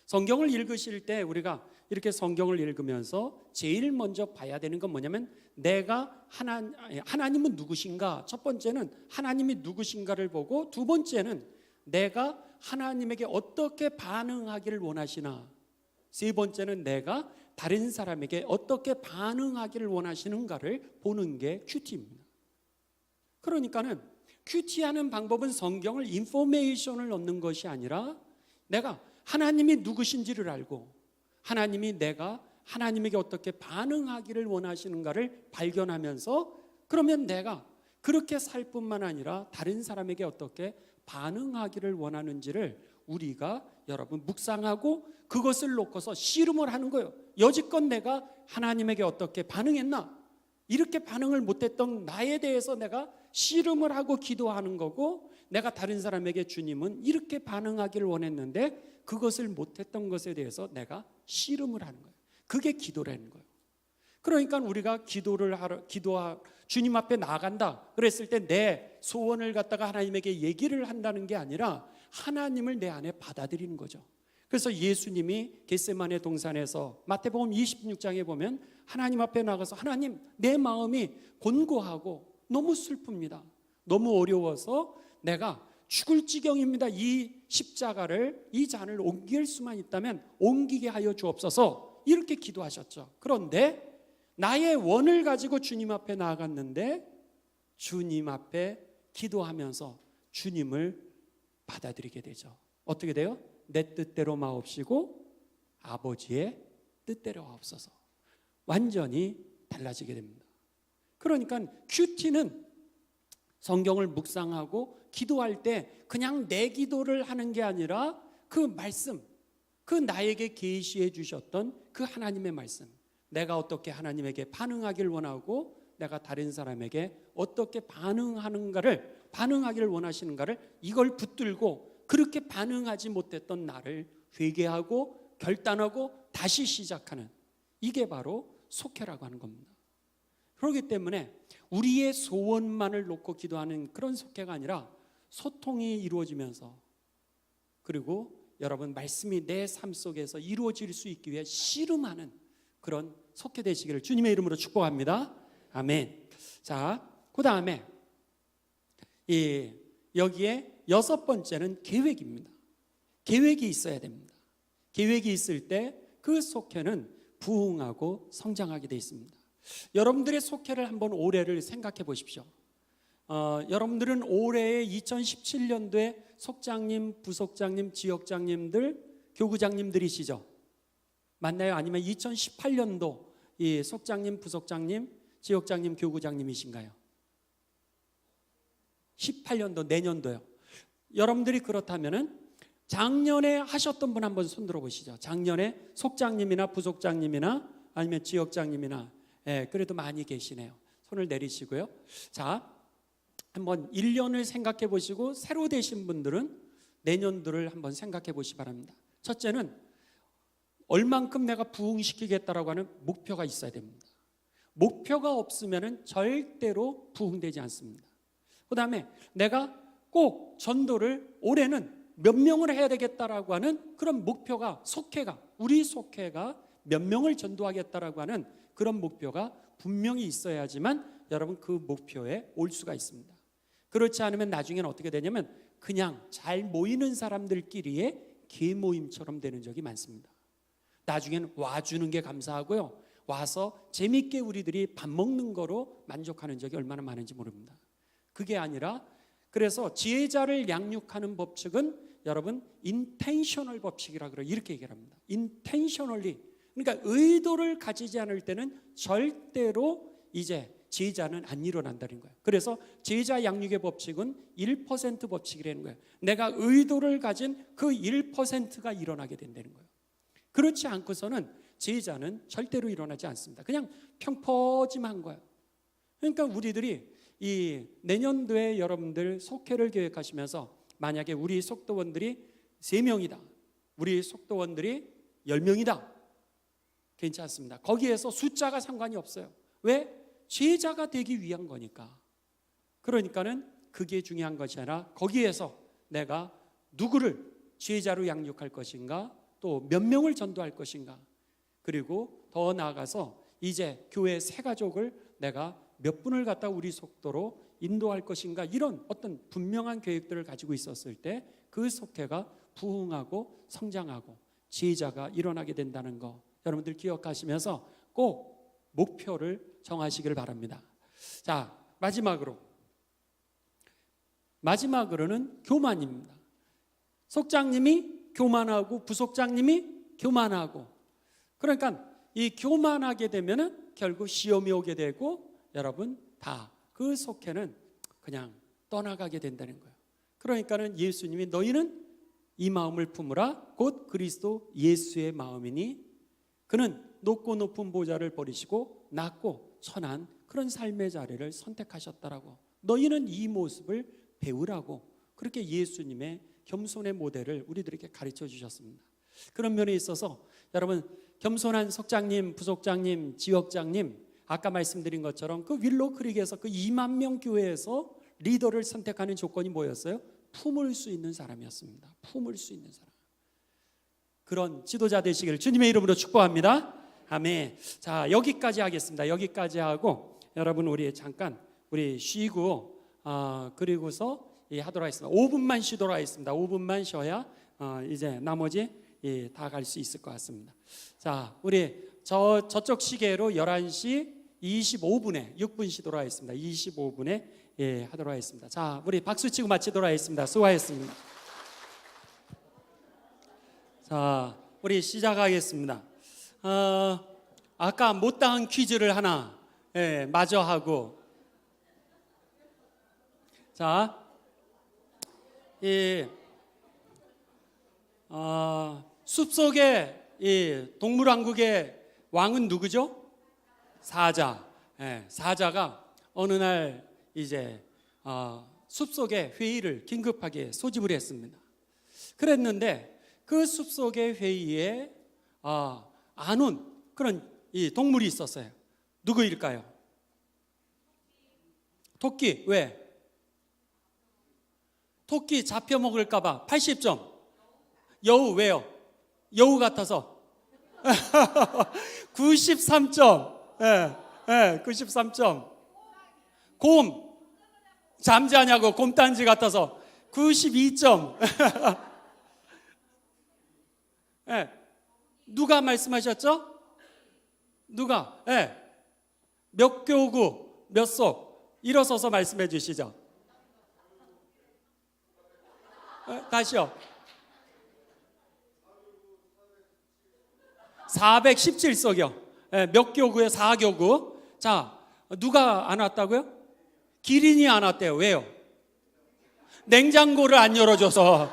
성경을 읽으실 때 우리가 이렇게 성경을 읽으면서 제일 먼저 봐야 되는 건 뭐냐면 내가 하나님은 누구신가? 첫 번째는 하나님이 누구신가를 보고, 두 번째는 내가 하나님에게 어떻게 반응하기를 원하시나, 세 번째는 내가 다른 사람에게 어떻게 반응하기를 원하시는가를 보는 게 큐티입니다. 그러니까는 큐티하는 방법은 성경을 인포메이션을 얻는 것이 아니라 내가 하나님이 누구신지를 알고 하나님이 내가 하나님에게 어떻게 반응하기를 원하시는가를 발견하면서, 그러면 내가 그렇게 살 뿐만 아니라 다른 사람에게 어떻게 반응하기를 원하는지를 우리가 여러분 묵상하고 그것을 놓고서 씨름을 하는 거예요. 여지껏 내가 하나님에게 어떻게 반응했나? 이렇게 반응을 못했던 나에 대해서 내가 씨름을 하고 기도하는 거고, 내가 다른 사람에게 주님은 이렇게 반응하기를 원했는데 그것을 못했던 것에 대해서 내가 씨름을 하는 거예요. 그게 기도라는 거예요. 그러니까 우리가 주님 앞에 나아간다 그랬을 때 내 소원을 갖다가 하나님에게 얘기를 한다는 게 아니라 하나님을 내 안에 받아들이는 거죠. 그래서 예수님이 겟세마네 동산에서 마태복음 26장에 보면 하나님 앞에 나가서 하나님, 내 마음이 곤고하고 너무 슬픕니다. 너무 어려워서 내가 죽을 지경입니다. 이 십자가를, 이 잔을 옮길 수만 있다면 옮기게 하여 주옵소서, 이렇게 기도하셨죠. 그런데 나의 원을 가지고 주님 앞에 나아갔는데 주님 앞에 기도하면서 주님을 받아들이게 되죠. 어떻게 돼요? 내 뜻대로 마옵시고 아버지의 뜻대로 하옵소서. 완전히 달라지게 됩니다. 그러니까 큐티는 성경을 묵상하고 기도할 때 그냥 내 기도를 하는 게 아니라 그 말씀, 그 나에게 계시해 주셨던 그 하나님의 말씀, 내가 어떻게 하나님에게 반응하기를 원하고 내가 다른 사람에게 어떻게 반응하기를 원하시는가를, 이걸 붙들고 그렇게 반응하지 못했던 나를 회개하고 결단하고 다시 시작하는, 이게 바로 속회라고 하는 겁니다. 그렇기 때문에 우리의 소원만을 놓고 기도하는 그런 속회가 아니라 소통이 이루어지면서, 그리고 여러분 말씀이 내 삶 속에서 이루어질 수 있기 위해 씨름하는 그런 속회 되시기를 주님의 이름으로 축복합니다. 아멘. 자, 그 다음에 여기에 여섯 번째는 계획입니다. 계획이 있어야 됩니다. 계획이 있을 때 그 속회는 부흥하고 성장하게 되어 있습니다. 여러분들의 속회를 한번 올해를 생각해 보십시오. 여러분들은 올해의 2017년도에 속장님, 부속장님, 지역장님들, 교구장님들이시죠? 맞나요? 아니면 2018년도 이 속장님, 부속장님, 지역장님, 교구장님이신가요? 18년도, 내년도요. 여러분들이 그렇다면은 작년에 하셨던 분 한번 손 들어 보시죠. 작년에 속장님이나 부속장님이나 아니면 지역장님이나, 그래도 많이 계시네요. 손을 내리시고요. 자, 한번 1년을 생각해 보시고 새로 되신 분들은 내년도를 한번 생각해 보시기 바랍니다. 첫째는 얼만큼 내가 부흥시키겠다라고 하는 목표가 있어야 됩니다. 목표가 없으면 절대로 부흥되지 않습니다. 그 다음에 내가 꼭 전도를 올해는 몇 명을 해야 되겠다라고 하는 그런 목표가, 우리 속회가 몇 명을 전도하겠다라고 하는 그런 목표가 분명히 있어야지만 여러분 그 목표에 올 수가 있습니다. 그렇지 않으면 나중에는 어떻게 되냐면 그냥 잘 모이는 사람들끼리의 계모임처럼 되는 적이 많습니다. 나중에는 와주는 게 감사하고요, 와서 재밌게 우리들이 밥 먹는 거로 만족하는 적이 얼마나 많은지 모릅니다. 그게 아니라, 그래서 지혜자를 양육하는 법칙은 여러분 인텐셔널 법칙이라고 그래요. 이렇게 얘기를 합니다. 인텐셔널리, 그러니까 의도를 가지지 않을 때는 절대로 이제 지혜자는 안 일어난다는 거예요. 그래서 지혜자 양육의 법칙은 1% 법칙이라는 거예요. 내가 의도를 가진 그 1%가 일어나게 된다는 거예요. 그렇지 않고서는 지혜자는 절대로 일어나지 않습니다. 그냥 평퍼짐한 거예요. 그러니까 우리들이 이 내년도에 여러분들 속회를 계획하시면서 만약에 우리 속도원들이 3명이다, 우리 속도원들이 10명이다, 괜찮습니다. 거기에서 숫자가 상관이 없어요. 왜? 제자가 되기 위한 거니까. 그러니까는 그게 중요한 것이 아니라 거기에서 내가 누구를 제자로 양육할 것인가, 또 몇 명을 전도할 것인가, 그리고 더 나아가서 이제 교회 새 가족을 내가 몇 분을 갖다 우리 속도로 인도할 것인가, 이런 어떤 분명한 계획들을 가지고 있었을 때 그 속회가 부흥하고 성장하고 지혜자가 일어나게 된다는 거 여러분들 기억하시면서 꼭 목표를 정하시길 바랍니다. 자, 마지막으로는 교만입니다. 속장님이 교만하고 부속장님이 교만하고, 그러니까 이 교만하게 되면은 결국 시험이 오게 되고 여러분 다 그 속회는 그냥 떠나가게 된다는 거예요. 그러니까는 예수님이 너희는 이 마음을 품으라 곧 그리스도 예수의 마음이니 그는 높고 높은 보좌를 버리시고 낮고 천한 그런 삶의 자리를 선택하셨다라고, 너희는 이 모습을 배우라고 그렇게 예수님의 겸손의 모델을 우리들에게 가르쳐 주셨습니다. 그런 면에 있어서 여러분 겸손한 속장님, 부속장님, 지역장님, 아까 말씀드린 것처럼 그 윌로우 크릭에서 그 2만 명 교회에서 리더를 선택하는 조건이 뭐였어요? 품을 수 있는 사람이었습니다. 품을 수 있는 사람. 그런 지도자 되시기를 주님의 이름으로 축복합니다. 아멘. 자, 여기까지 하겠습니다. 여기까지 하고 여러분 우리 잠깐 쉬고 그리고서 하도록 하겠습니다. 5분만 쉬도록 하겠습니다. 5분만 쉬어야 이제 나머지 다 갈 수 있을 것 같습니다. 자, 우리 저쪽 시계로 11시 25분에 6분 쉬도록 하겠습니다. 25분에 하도록 하겠습니다. 자, 우리 박수 치고 마치도록 하겠습니다. 수고하셨습니다. 자, 우리 시작하겠습니다. 아까 못다한 퀴즈를 하나 마저 하고, 자, 숲속의 동물왕국의 왕은 누구죠? 사자. 사자가 어느 날 이제 숲속의 회의를 긴급하게 소집을 했습니다. 그랬는데 그 숲속의 회의에 안 온 그런 이 동물이 있었어요. 누구일까요? 토끼. 왜? 토끼 잡혀먹을까 봐 80점. 여우. 왜요? 여우 같아서 93점. 93점. 곰. 잠자냐고 곰딴지 같아서 92점. 누가 말씀하셨죠? 누가? 몇 교구, 몇 속? 일어서서 말씀해 주시죠. 다시요. 417석이요. 몇 교구에 4교구. 자, 누가 안 왔다고요? 기린이 안 왔대요. 왜요? 냉장고를 안 열어줘서.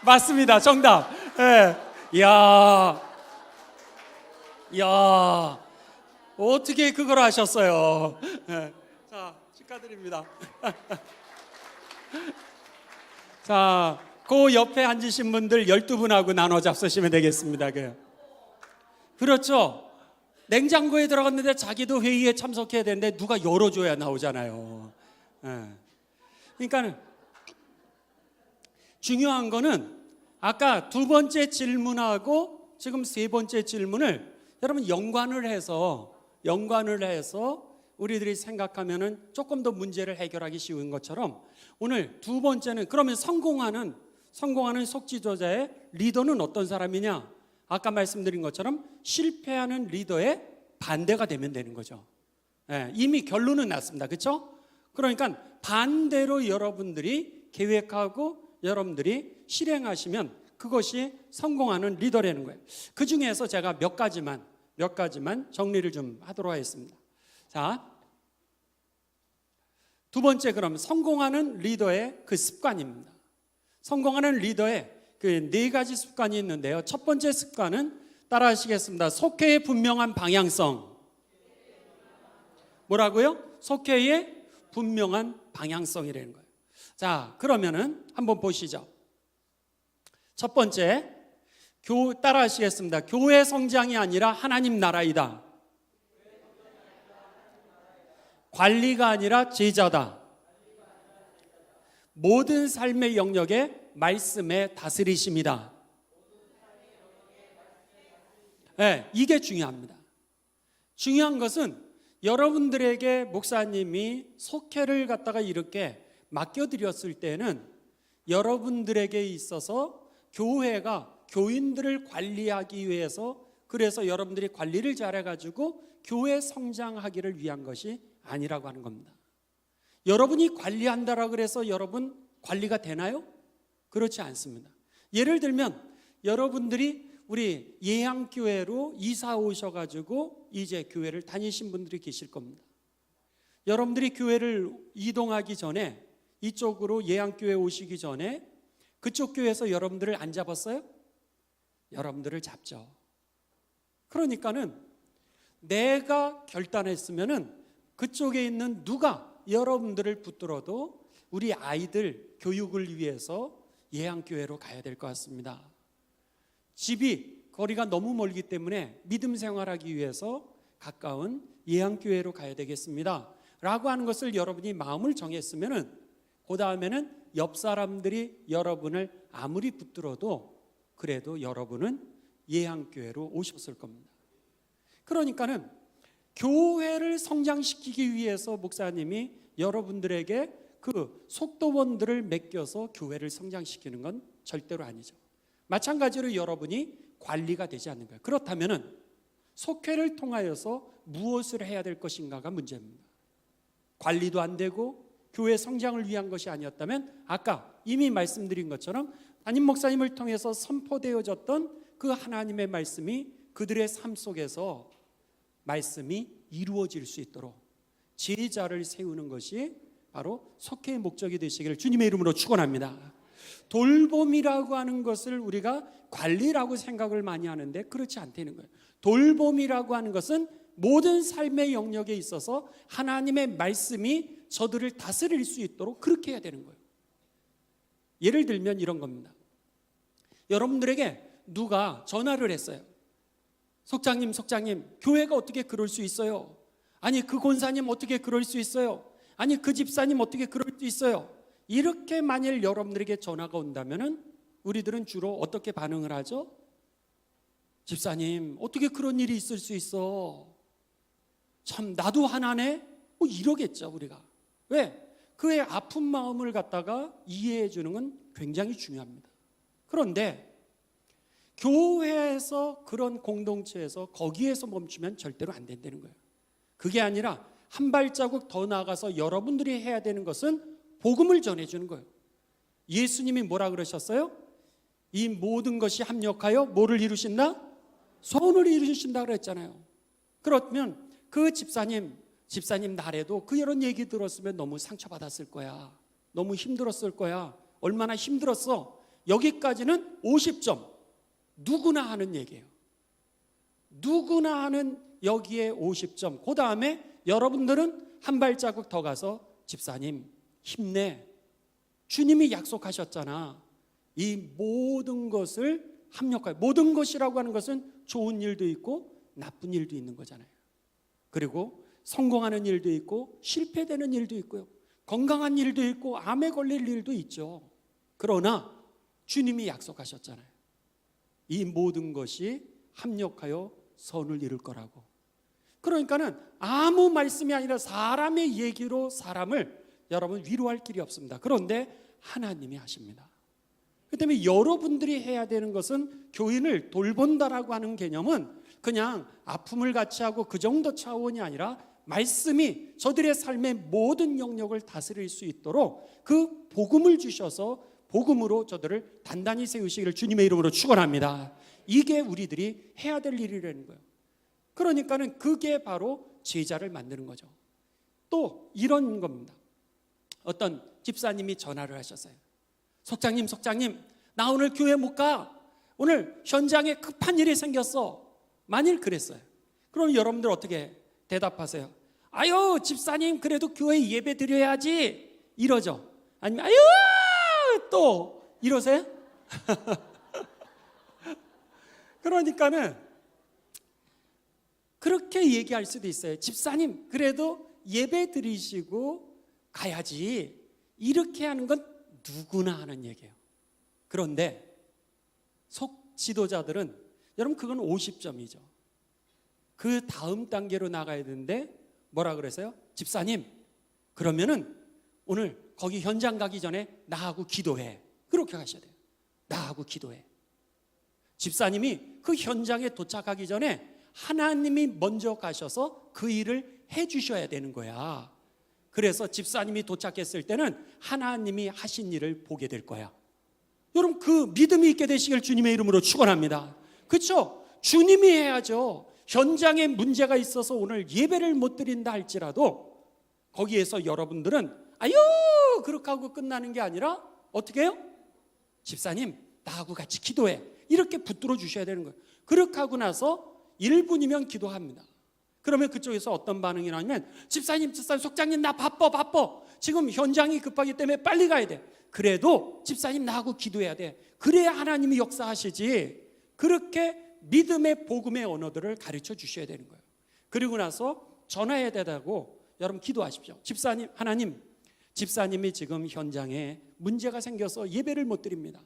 맞습니다. 정답. 이야, 어떻게 그걸 하셨어요? 자, 축하드립니다. 자, 그 옆에 앉으신 분들 12분하고 나눠 잡수시면 되겠습니다. 그렇죠. 냉장고에 들어갔는데 자기도 회의에 참석해야 되는데 누가 열어줘야 나오잖아요. 그러니까 중요한 거는 아까 두 번째 질문하고 지금 세 번째 질문을 여러분 연관을 해서 우리들이 생각하면은 조금 더 문제를 해결하기 쉬운 것처럼 오늘 두 번째는 그러면 성공하는 속지도자의 리더는 어떤 사람이냐? 아까 말씀드린 것처럼 실패하는 리더의 반대가 되면 되는 거죠. 이미 결론은 났습니다. 그렇죠? 그러니까 반대로 여러분들이 계획하고 여러분들이 실행하시면 그것이 성공하는 리더라는 거예요. 그 중에서 제가 몇 가지만 정리를 좀 하도록 하겠습니다. 자, 두 번째, 그럼 성공하는 리더의 그 습관입니다. 성공하는 리더의 그 네 가지 습관이 있는데요. 첫 번째 습관은 따라하시겠습니다. 속회의 분명한 방향성. 뭐라고요? 속회의 분명한 방향성이라는 거예요. 자, 그러면은 한번 보시죠. 첫 번째, 따라하시겠습니다. 교회 성장이 아니라 하나님 나라이다. 관리가 아니라 제자다. 모든 삶의 영역에 말씀의 다스리심이다. 네, 이게 중요합니다. 중요한 것은 여러분들에게 목사님이 속회를 갖다가 이렇게 맡겨드렸을 때는 여러분들에게 있어서 교회가 교인들을 관리하기 위해서, 그래서 여러분들이 관리를 잘해가지고 교회 성장하기를 위한 것이 아니라고 하는 겁니다. 여러분이 관리한다라고 해서 여러분 관리가 되나요? 그렇지 않습니다. 예를 들면 여러분들이 우리 예양교회로 이사 오셔가지고 이제 교회를 다니신 분들이 계실 겁니다. 여러분들이 교회를 이동하기 전에, 이쪽으로 예양교회 오시기 전에 그쪽 교회에서 여러분들을 안 잡았어요? 여러분들을 잡죠. 그러니까는 내가 결단했으면은 그쪽에 있는 누가 여러분들을 붙들어도 우리 아이들 교육을 위해서 예양교회로 가야 될 것 같습니다. 집이 거리가 너무 멀기 때문에 믿음 생활하기 위해서 가까운 예양교회로 가야 되겠습니다 라고 하는 것을 여러분이 마음을 정했으면은 그 다음에는 옆 사람들이 여러분을 아무리 붙들어도 그래도 여러분은 예양교회로 오셨을 겁니다. 그러니까는 교회를 성장시키기 위해서 목사님이 여러분들에게 그 속도원들을 맡겨서 교회를 성장시키는 건 절대로 아니죠. 마찬가지로 여러분이 관리가 되지 않는 거예요. 그렇다면은 속회를 통하여서 무엇을 해야 될 것인가가 문제입니다. 관리도 안 되고 교회 성장을 위한 것이 아니었다면 아까 이미 말씀드린 것처럼 담임 목사님을 통해서 선포되어졌던 그 하나님의 말씀이 그들의 삶 속에서 말씀이 이루어질 수 있도록 제자를 세우는 것이 바로 속회의 목적이 되시기를 주님의 이름으로 축원합니다. 돌봄이라고 하는 것을 우리가 관리라고 생각을 많이 하는데 그렇지 않다는 거예요. 돌봄이라고 하는 것은 모든 삶의 영역에 있어서 하나님의 말씀이 저들을 다스릴 수 있도록 그렇게 해야 되는 거예요. 예를 들면 이런 겁니다. 여러분들에게 누가 전화를 했어요. 속장님, 교회가 어떻게 그럴 수 있어요? 아니 그 권사님 어떻게 그럴 수 있어요? 아니 그 집사님 어떻게 그럴 수 있어요? 이렇게 만일 여러분들에게 전화가 온다면은 우리들은 주로 어떻게 반응을 하죠? 집사님 어떻게 그런 일이 있을 수 있어? 참 나도 하나네? 뭐 이러겠죠 우리가. 왜? 그의 아픈 마음을 갖다가 이해해 주는 건 굉장히 중요합니다. 그런데 교회에서 그런 공동체에서 거기에서 멈추면 절대로 안 된다는 거예요. 그게 아니라 한 발자국 더 나아가서 여러분들이 해야 되는 것은 복음을 전해주는 거예요. 예수님이 뭐라 그러셨어요? 이 모든 것이 합력하여 뭐를 이루신다? 선을 이루신다 그랬잖아요. 그렇다면 그 집사님 날에도 그 이런 얘기 들었으면 너무 상처받았을 거야. 너무 힘들었을 거야. 얼마나 힘들었어. 여기까지는 50점. 누구나 하는 얘기예요. 누구나 하는 여기에 50점. 그 다음에 여러분들은 한 발자국 더 가서 집사님 힘내. 주님이 약속하셨잖아. 이 모든 것을 합력하여, 모든 것이라고 하는 것은 좋은 일도 있고 나쁜 일도 있는 거잖아요. 그리고 성공하는 일도 있고 실패되는 일도 있고요. 건강한 일도 있고 암에 걸릴 일도 있죠. 그러나 주님이 약속하셨잖아요. 이 모든 것이 합력하여 선을 이룰 거라고. 그러니까는 아무 말씀이 아니라 사람의 얘기로 사람을 여러분 위로할 길이 없습니다. 그런데 하나님이 하십니다. 그 때문에 여러분들이 해야 되는 것은 교인을 돌본다라고 하는 개념은 그냥 아픔을 같이 하고 그 정도 차원이 아니라 말씀이 저들의 삶의 모든 영역을 다스릴 수 있도록 그 복음을 주셔서 복음으로 저들을 단단히 세우시기를 주님의 이름으로 축원합니다. 이게 우리들이 해야 될 일이라는 거예요. 그러니까는 그게 바로 제자를 만드는 거죠. 또 이런 겁니다. 어떤 집사님이 전화를 하셨어요. 속장님, 나 오늘 교회 못 가. 오늘 현장에 급한 일이 생겼어. 만일 그랬어요. 그럼 여러분들 어떻게 대답하세요? 아유, 집사님 그래도 교회 예배 드려야지. 이러죠. 아니면 아유 또 이러세요? 그러니까는 그렇게 얘기할 수도 있어요. 집사님 그래도 예배 드리시고 가야지. 이렇게 하는 건 누구나 하는 얘기예요. 그런데 속 지도자들은 여러분 그건 50점이죠. 그 다음 단계로 나가야 되는데 뭐라 그랬어요? 집사님, 그러면은 오늘 거기 현장 가기 전에 나하고 기도해. 그렇게 하셔야 돼요. 나하고 기도해. 집사님이 그 현장에 도착하기 전에 하나님이 먼저 가셔서 그 일을 해 주셔야 되는 거야. 그래서 집사님이 도착했을 때는 하나님이 하신 일을 보게 될 거야. 여러분 그 믿음이 있게 되시길 주님의 이름으로 축원합니다. 그렇죠? 주님이 해야죠. 현장에 문제가 있어서 오늘 예배를 못 드린다 할지라도 거기에서 여러분들은 아유 그렇게 하고 끝나는 게 아니라 어떻게 해요? 집사님 나하고 같이 기도해. 이렇게 붙들어 주셔야 되는 거예요. 그렇게 하고 나서 1분이면 기도합니다. 그러면 그쪽에서 어떤 반응이 나냐면 집사님 속장님 나 바빠. 지금 현장이 급하기 때문에 빨리 가야 돼. 그래도 집사님 나하고 기도해야 돼. 그래야 하나님이 역사하시지. 그렇게 믿음의 복음의 언어들을 가르쳐 주셔야 되는 거예요. 그리고 나서 전화해야 되다고 여러분 기도하십시오. 집사님, 하나님, 집사님이 지금 현장에 문제가 생겨서 예배를 못 드립니다.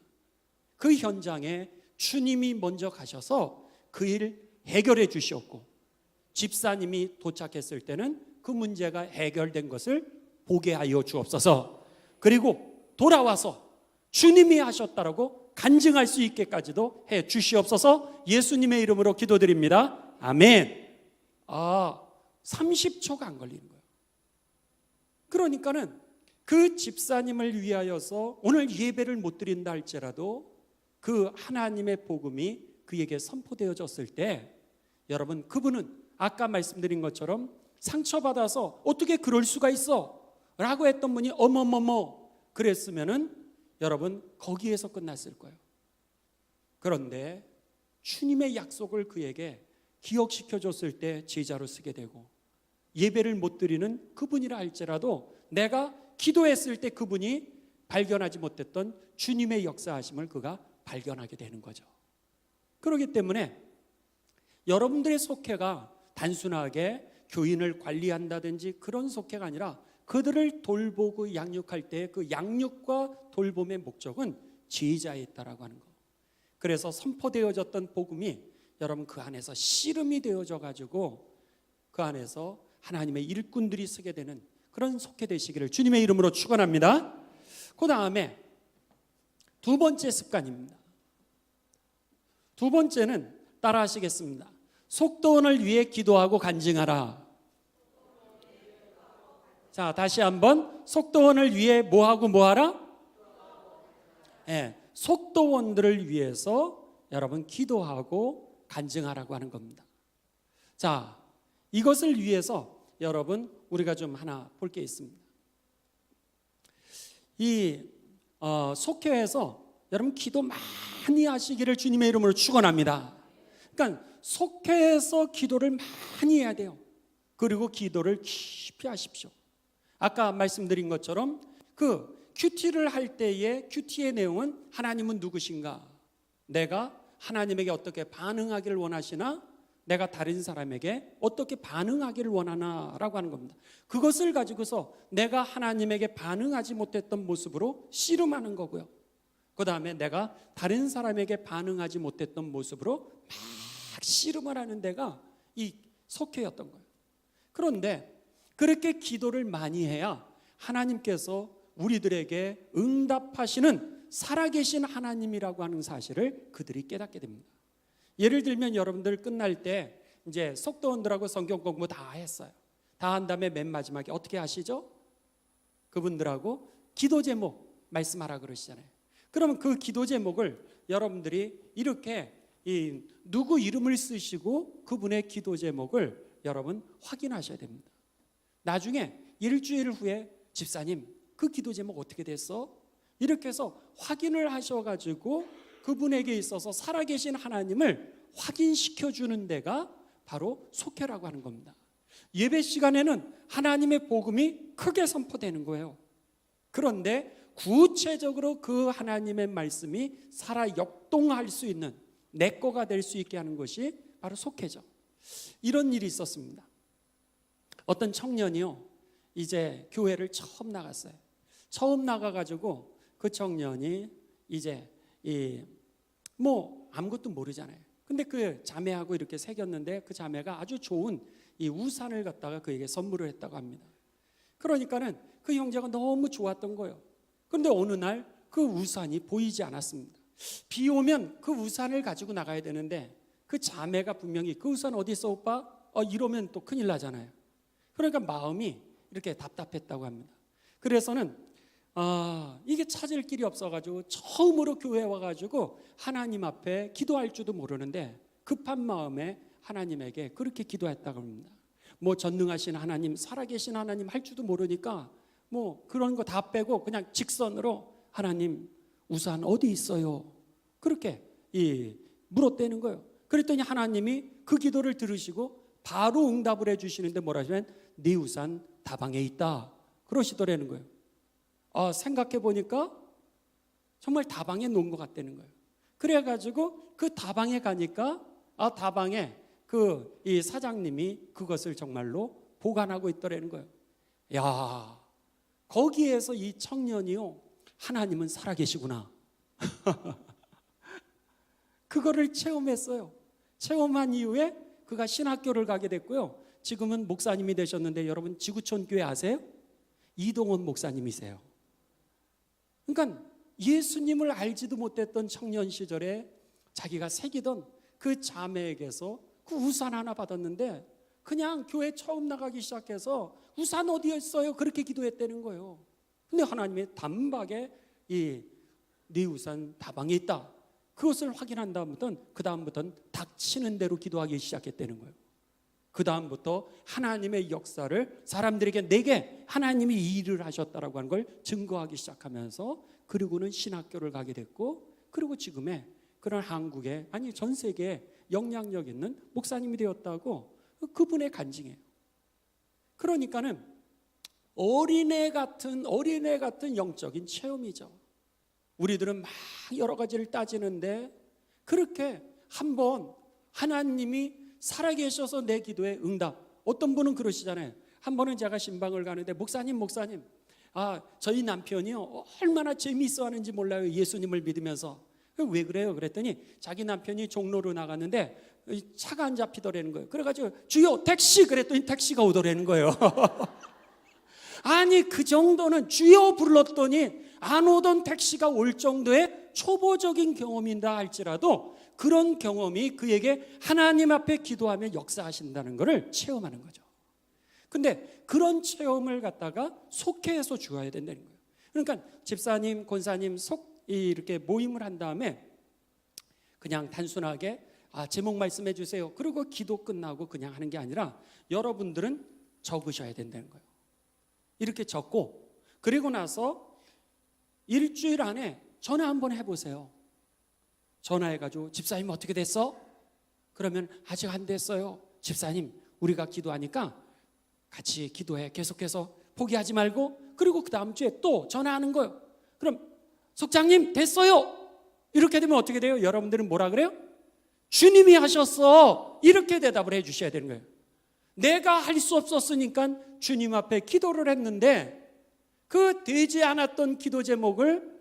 그 현장에 주님이 먼저 가셔서 그 일 해결해 주시었고 집사님이 도착했을 때는 그 문제가 해결된 것을 보게 하여 주옵소서. 그리고 돌아와서 주님이 하셨다라고 간증할 수 있게까지도 해 주시옵소서. 예수님의 이름으로 기도드립니다. 아멘. 30초가 안 걸리는 거예요. 그러니까는 그 집사님을 위하여서 오늘 예배를 못 드린다 할지라도 그 하나님의 복음이 그에게 선포되어졌을 때 여러분 그분은 아까 말씀드린 것처럼 상처받아서 어떻게 그럴 수가 있어? 라고 했던 분이 어머머머 그랬으면은 여러분 거기에서 끝났을 거예요. 그런데 주님의 약속을 그에게 기억시켜 줬을 때 제자로 쓰게 되고 예배를 못 드리는 그분이라 할지라도 내가 기도했을 때 그분이 발견하지 못했던 주님의 역사하심을 그가 발견하게 되는 거죠. 그렇기 때문에 여러분들의 속회가 단순하게 교인을 관리한다든지 그런 속회가 아니라 그들을 돌보고 양육할 때 그 양육과 돌봄의 목적은 제자에 있다라고 하는 거. 그래서 선포되어졌던 복음이 여러분 그 안에서 씨름이 되어져 가지고 그 안에서 하나님의 일꾼들이 쓰게 되는 그런 속회 되시기를 주님의 이름으로 축원합니다. 그 다음에 두 번째 습관입니다. 두 번째는 따라 하시겠습니다. 속도원을 위해 기도하고 간증하라. 자, 다시 한번 속도원을 위해 뭐하고 뭐하라? 속도원들을 위해서 여러분 기도하고 간증하라고 하는 겁니다. 자, 이것을 위해서 여러분 우리가 좀 하나 볼 게 있습니다. 이 속회에서 여러분 기도 많이 하시기를 주님의 이름으로 축원합니다. 그러니까 속회에서 기도를 많이 해야 돼요. 그리고 기도를 깊이 하십시오. 아까 말씀드린 것처럼 그 큐티를 할 때의 큐티의 내용은 하나님은 누구신가? 내가 하나님에게 어떻게 반응하기를 원하시나? 내가 다른 사람에게 어떻게 반응하기를 원하나라고 하는 겁니다. 그것을 가지고서 내가 하나님에게 반응하지 못했던 모습으로 씨름하는 거고요. 그 다음에 내가 다른 사람에게 반응하지 못했던 모습으로 막 씨름을 하는 데가 이 속회였던 거예요. 그런데 그렇게 기도를 많이 해야 하나님께서 우리들에게 응답하시는 살아계신 하나님이라고 하는 사실을 그들이 깨닫게 됩니다. 예를 들면 여러분들 끝날 때 이제 속도원들하고 성경 공부 다 했어요. 다 한 다음에 맨 마지막에 어떻게 하시죠? 그분들하고 기도 제목 말씀하라 그러시잖아요. 그러면 그 기도 제목을 여러분들이 이렇게 누구 이름을 쓰시고 그분의 기도 제목을 여러분 확인하셔야 됩니다. 나중에 일주일 후에 집사님 그 기도 제목 어떻게 됐어? 이렇게 해서 확인을 하셔가지고 그분에게 있어서 살아계신 하나님을 확인시켜 주는 데가 바로 속회라고 하는 겁니다. 예배 시간에는 하나님의 복음이 크게 선포되는 거예요. 그런데 구체적으로 그 하나님의 말씀이 살아 역동할 수 있는 내 거가 될 수 있게 하는 것이 바로 속회죠. 이런 일이 있었습니다. 어떤 청년이요 이제 교회를 처음 나갔어요. 처음 나가가지고 그 청년이 이제 뭐 아무것도 모르잖아요. 근데 그 자매하고 이렇게 새겼는데 그 자매가 아주 좋은 이 우산을 갖다가 그에게 선물을 했다고 합니다. 그러니까는 그 형제가 너무 좋았던 거예요. 그런데 어느 날 그 우산이 보이지 않았습니다. 비 오면 그 우산을 가지고 나가야 되는데 그 자매가 분명히 그 우산 어디 있어 오빠? 이러면 또 큰일 나잖아요. 그러니까 마음이 이렇게 답답했다고 합니다. 그래서는 이게 찾을 길이 없어가지고 처음으로 교회에 와가지고 하나님 앞에 기도할 줄도 모르는데 급한 마음에 하나님에게 그렇게 기도했다고 합니다. 뭐 전능하신 하나님, 살아계신 하나님 할 줄도 모르니까 뭐 그런 거 다 빼고 그냥 직선으로 하나님 우산 어디 있어요? 그렇게 물었대는 거예요. 그랬더니 하나님이 그 기도를 들으시고 바로 응답을 해주시는데 뭐라 하시면 네 우산 다방에 있다 그러시더라는 거예요. 생각해 보니까 정말 다방에 놓은 것 같다는 거예요. 그래가지고 그 다방에 가니까 다방에 이 사장님이 그것을 정말로 보관하고 있더라는 거예요. 야, 거기에서 이 청년이요, 하나님은 살아계시구나. 그거를 체험했어요. 체험한 이후에 그가 신학교를 가게 됐고요. 지금은 목사님이 되셨는데 여러분 지구촌 교회 아세요? 이동원 목사님이세요. 그러니까 예수님을 알지도 못했던 청년 시절에 자기가 새기던 그 자매에게서 그 우산 하나 받았는데 그냥 교회 처음 나가기 시작해서 우산 어디에 있어요? 그렇게 기도했다는 거예요. 근데 하나님의 단박에 네 우산 다방에 있다. 그것을 확인한 다음부터는 닥치는 대로 기도하기 시작했다는 거예요. 그 다음부터 하나님의 역사를 사람들에게 내게 하나님이 이 일을 하셨다라고 하는 걸 증거하기 시작하면서 그리고는 신학교를 가게 됐고 그리고 지금의 그런 한국에 아니 전 세계에 영향력 있는 목사님이 되었다고 그분의 간증이에요. 그러니까는 어린애 같은 영적인 체험이죠. 우리들은 막 여러 가지를 따지는데 그렇게 한번 하나님이 살아계셔서 내 기도에 응답. 어떤 분은 그러시잖아요. 한 번은 제가 신방을 가는데 목사님 저희 남편이요 얼마나 재미있어 하는지 몰라요. 예수님을 믿으면서. 왜 그래요? 그랬더니 자기 남편이 종로로 나갔는데 차가 안 잡히더라는 거예요. 그래가지고 주여 택시 그랬더니 택시가 오더라는 거예요. 아니 그 정도는 주여 불렀더니 안 오던 택시가 올 정도의 초보적인 경험인다 할지라도 그런 경험이 그에게 하나님 앞에 기도하며 역사하신다는 것을 체험하는 거죠. 근데 그런 체험을 갖다가 속해서 주어야 된다는 거예요. 그러니까 집사님, 권사님 이렇게 모임을 한 다음에 그냥 단순하게 제목 말씀해 주세요. 그리고 기도 끝나고 그냥 하는 게 아니라 여러분들은 적으셔야 된다는 거예요. 이렇게 적고 그리고 나서 일주일 안에 전화 한번 해보세요. 전화해가지고 집사님 어떻게 됐어? 그러면 아직 안 됐어요. 집사님 우리가 기도하니까 같이 기도해. 계속해서 포기하지 말고 그리고 그 다음 주에 또 전화하는 거예요. 그럼 속장님 됐어요. 이렇게 되면 어떻게 돼요? 여러분들은 뭐라 그래요? 주님이 하셨어. 이렇게 대답을 해 주셔야 되는 거예요. 내가 할 수 없었으니까 주님 앞에 기도를 했는데 그 되지 않았던 기도 제목을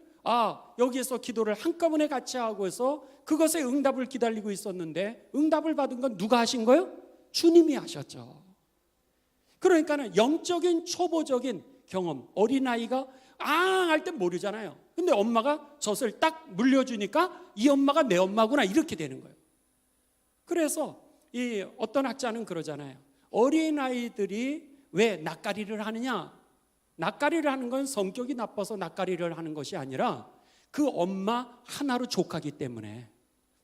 여기에서 기도를 한꺼번에 같이 하고 해서 그것에 응답을 기다리고 있었는데 응답을 받은 건 누가 하신 거예요? 주님이 하셨죠. 그러니까는 영적인 초보적인 경험, 어린아이가 할 때 모르잖아요. 근데 엄마가 젖을 딱 물려주니까 이 엄마가 내 엄마구나 이렇게 되는 거예요. 그래서 이 어떤 학자는 그러잖아요. 어린아이들이 왜 낯가리를 하느냐? 낯가리를 하는 건 성격이 나빠서 낯가리를 하는 것이 아니라 그 엄마 하나로 족하기 때문에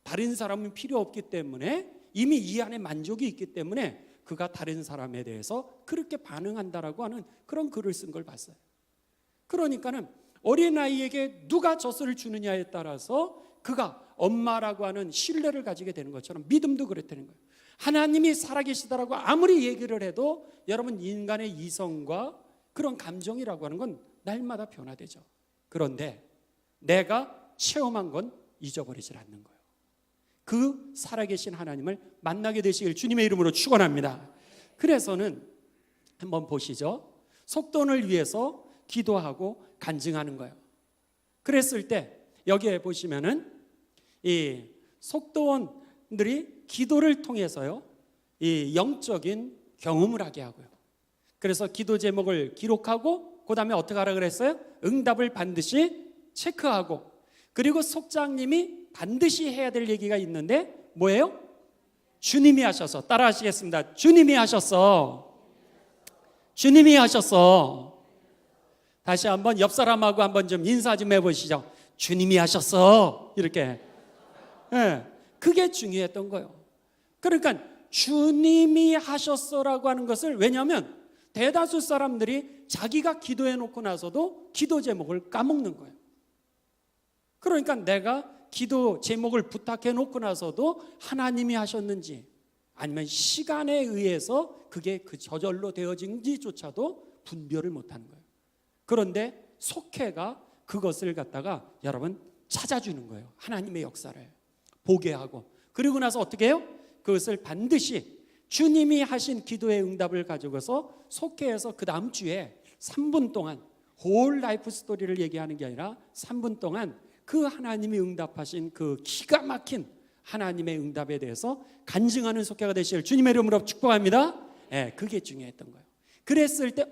다른 사람은 필요 없기 때문에 이미 이 안에 만족이 있기 때문에 그가 다른 사람에 대해서 그렇게 반응한다라고 하는 그런 글을 쓴 걸 봤어요. 그러니까는 어린아이에게 누가 젖을 주느냐에 따라서 그가 엄마라고 하는 신뢰를 가지게 되는 것처럼 믿음도 그렇다는 거예요. 하나님이 살아계시다라고 아무리 얘기를 해도 여러분 인간의 이성과 그런 감정이라고 하는 건 날마다 변화되죠. 그런데 내가 체험한 건 잊어버리질 않는 거예요. 그 살아계신 하나님을 만나게 되시길 주님의 이름으로 축원합니다. 그래서는 한번 보시죠. 속돈을 위해서 기도하고 간증하는 거예요. 그랬을 때 여기에 보시면은 이 속돈 여러분들이 기도를 통해서요, 이 영적인 경험을 하게 하고요. 그래서 기도 제목을 기록하고 그 다음에 어떻게 하라 그랬어요? 응답을 반드시 체크하고, 그리고 속장님이 반드시 해야 될 얘기가 있는데 뭐예요? 주님이 하셔서. 따라 하시겠습니다. 주님이 하셨어. 주님이 하셨어. 다시 한번 옆 사람하고 한번 좀 인사 좀 해보시죠. 주님이 하셨어. 이렇게. 네, 그게 중요했던 거예요. 그러니까 주님이 하셨어라고 하는 것을, 왜냐하면 대다수 사람들이 자기가 기도해 놓고 나서도 기도 제목을 까먹는 거예요. 그러니까 내가 기도 제목을 부탁해 놓고 나서도 하나님이 하셨는지 아니면 시간에 의해서 그게 그 저절로 되어진지조차도 분별을 못하는 거예요. 그런데 속회가 그것을 갖다가 여러분 찾아주는 거예요. 하나님의 역사를 보게 하고, 그리고 나서 어떻게 해요? 그것을 반드시 주님이 하신 기도의 응답을 가지고서 속회에서 그 다음 주에 3분 동안 홀 라이프 스토리를 얘기하는 게 아니라 3분 동안 그 하나님이 응답하신 그 기가 막힌 하나님의 응답에 대해서 간증하는 속회가 되시길 주님의 이름으로 축복합니다. 네, 그게 중요했던 거예요. 그랬을 때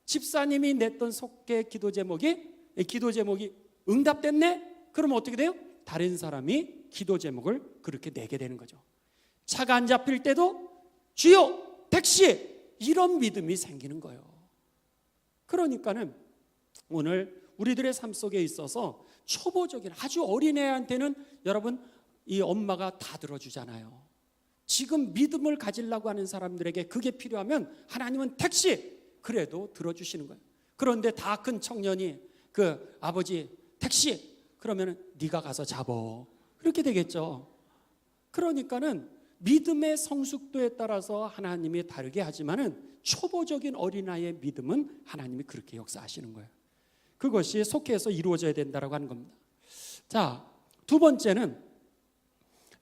집사님이 냈던 속회 기도 제목이 응답됐네? 그러면 어떻게 돼요? 다른 사람이 기도 제목을 그렇게 내게 되는 거죠. 차가 안 잡힐 때도 주여 택시, 이런 믿음이 생기는 거예요. 그러니까는 오늘 우리들의 삶 속에 있어서 초보적인 아주 어린애한테는 여러분 이 엄마가 다 들어주잖아요. 지금 믿음을 가지려고 하는 사람들에게 그게 필요하면 하나님은 택시, 그래도 들어주시는 거예요. 그런데 다 큰 청년이 그 아버지 택시, 그러면 네가 가서 잡어, 그렇게 되겠죠. 그러니까는 믿음의 성숙도에 따라서 하나님이 다르게 하지만은 초보적인 어린아이의 믿음은 하나님이 그렇게 역사하시는 거예요. 그것이 속회에서 이루어져야 된다고 하는 겁니다. 자, 두 번째는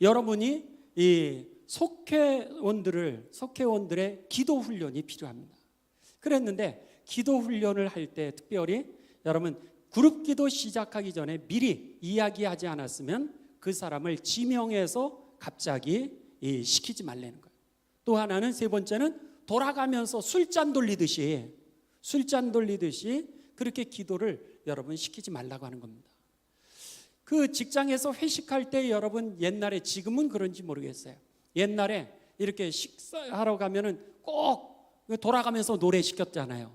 여러분이 이 속회원들의 기도 훈련이 필요합니다. 그랬는데 기도 훈련을 할 때 특별히 여러분 그룹 기도 시작하기 전에 미리 이야기하지 않았으면 그 사람을 지명해서 갑자기 시키지 말라는 거예요. 또 하나는, 세 번째는 돌아가면서 술잔 돌리듯이 그렇게 기도를 여러분 시키지 말라고 하는 겁니다. 그 직장에서 회식할 때 여러분 옛날에, 지금은 그런지 모르겠어요. 옛날에 이렇게 식사하러 가면은 꼭 돌아가면서 노래 시켰잖아요.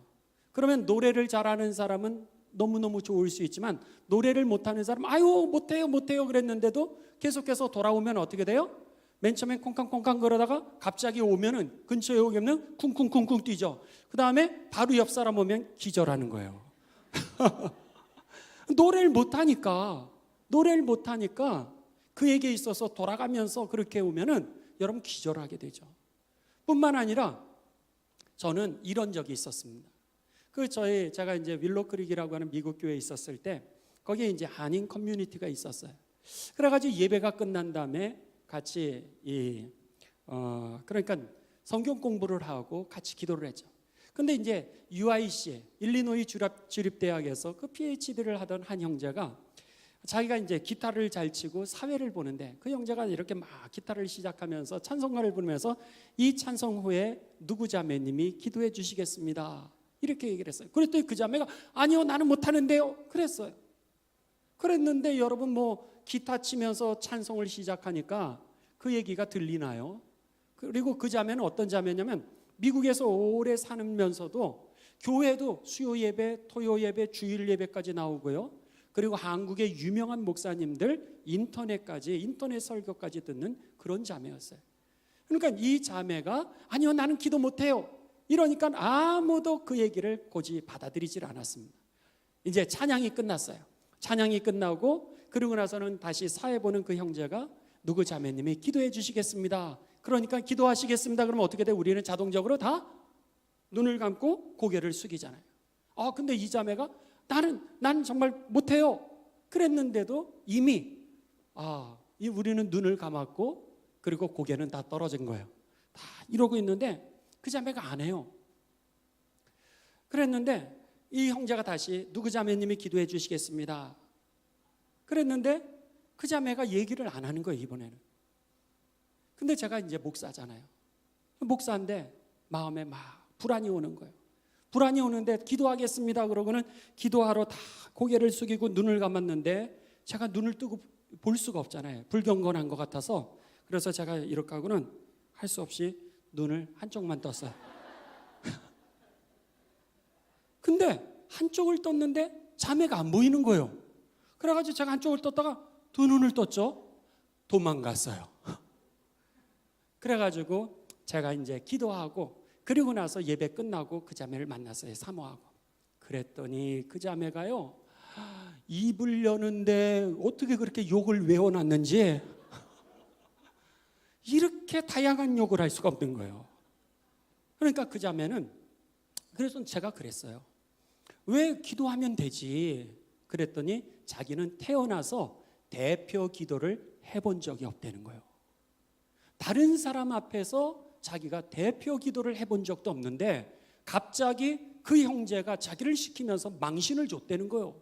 그러면 노래를 잘하는 사람은 너무너무 좋을 수 있지만 노래를 못하는 사람 아유 못해요 그랬는데도 계속해서 돌아오면 어떻게 돼요? 맨 처음엔 콩캉콩캉 그러다가 갑자기 오면은, 근처에 오면 쿵쿵쿵쿵 뛰죠. 그 다음에 바로 옆 사람 오면 기절하는 거예요. 노래를 못하니까 그에게 있어서 돌아가면서 그렇게 오면은 여러분 기절하게 되죠. 뿐만 아니라 저는 이런 적이 있었습니다. 제가 이제 윌로크릭이라고 하는 미국 교회에 있었을 때 거기에 이제 한인 커뮤니티가 있었어요. 그래가지고 예배가 끝난 다음에 같이 그러니까 성경 공부를 하고 같이 기도를 했죠. 근데 이제 UIC 일리노이 주립대학에서 그 PhD를 하던 한 형제가 자기가 이제 기타를 잘 치고 사회를 보는데, 그 형제가 이렇게 막 기타를 시작하면서 찬송가를 부르면서 이 찬송 후에 누구 자매님이 기도해 주시겠습니다, 이렇게 얘기를 했어요. 그랬더니 그 자매가 아니요 나는 못하는데요 그랬어요. 그랬는데 여러분 기타 치면서 찬송을 시작하니까 그 얘기가 들리나요? 그리고 그 자매는 어떤 자매냐면 미국에서 오래 사면서도 교회도 수요 예배, 토요 예배, 주일 예배까지 나오고요. 그리고 한국의 유명한 목사님들 인터넷 설교까지 듣는 그런 자매였어요. 그러니까 이 자매가 아니요 나는 기도 못해요 이러니까 아무도 그 얘기를 고지 받아들이질 않았습니다. 이제 찬양이 끝났어요. 찬양이 끝나고 그러고 나서는 다시 사회 보는 그 형제가 누구 자매님이 기도해 주시겠습니다. 그러니까 기도하시겠습니다. 그러면 어떻게 돼? 우리는 자동적으로 다 눈을 감고 고개를 숙이잖아요. 근데 이 자매가 나는 정말 못해요 그랬는데도 이미 우리는 눈을 감았고 그리고 고개는 다 떨어진 거예요. 다 이러고 있는데 그 자매가 안 해요. 그랬는데 이 형제가 다시 누구 자매님이 기도해 주시겠습니다. 그랬는데 그 자매가 얘기를 안 하는 거예요. 이번에는 근데 제가 이제 목사잖아요. 목사인데 마음에 막 불안이 오는 거예요. 불안이 오는데 기도하겠습니다 그러고는 기도하러 다 고개를 숙이고 눈을 감았는데 제가 눈을 뜨고 볼 수가 없잖아요. 불경건한 것 같아서. 그래서 제가 이렇게 하고는 할 수 없이 눈을 한쪽만 떴어요. 근데 한쪽을 떴는데 자매가 안 보이는 거예요. 그래가지고 제가 한쪽을 떴다가 두 눈을 떴죠. 도망갔어요. 그래가지고 제가 이제 기도하고 그리고 나서 예배 끝나고 그 자매를 만났어요. 사모하고. 그랬더니 그 자매가요, 입을 여는데 어떻게 그렇게 욕을 외워놨는지 이렇게 다양한 욕을 할 수가 없는 거예요. 그러니까 그 자매는, 그래서 제가 그랬어요. 왜 기도하면 되지? 그랬더니 자기는 태어나서 대표 기도를 해본 적이 없다는 거예요. 다른 사람 앞에서 자기가 대표 기도를 해본 적도 없는데 갑자기 그 형제가 자기를 시키면서 망신을 줬다는 거예요.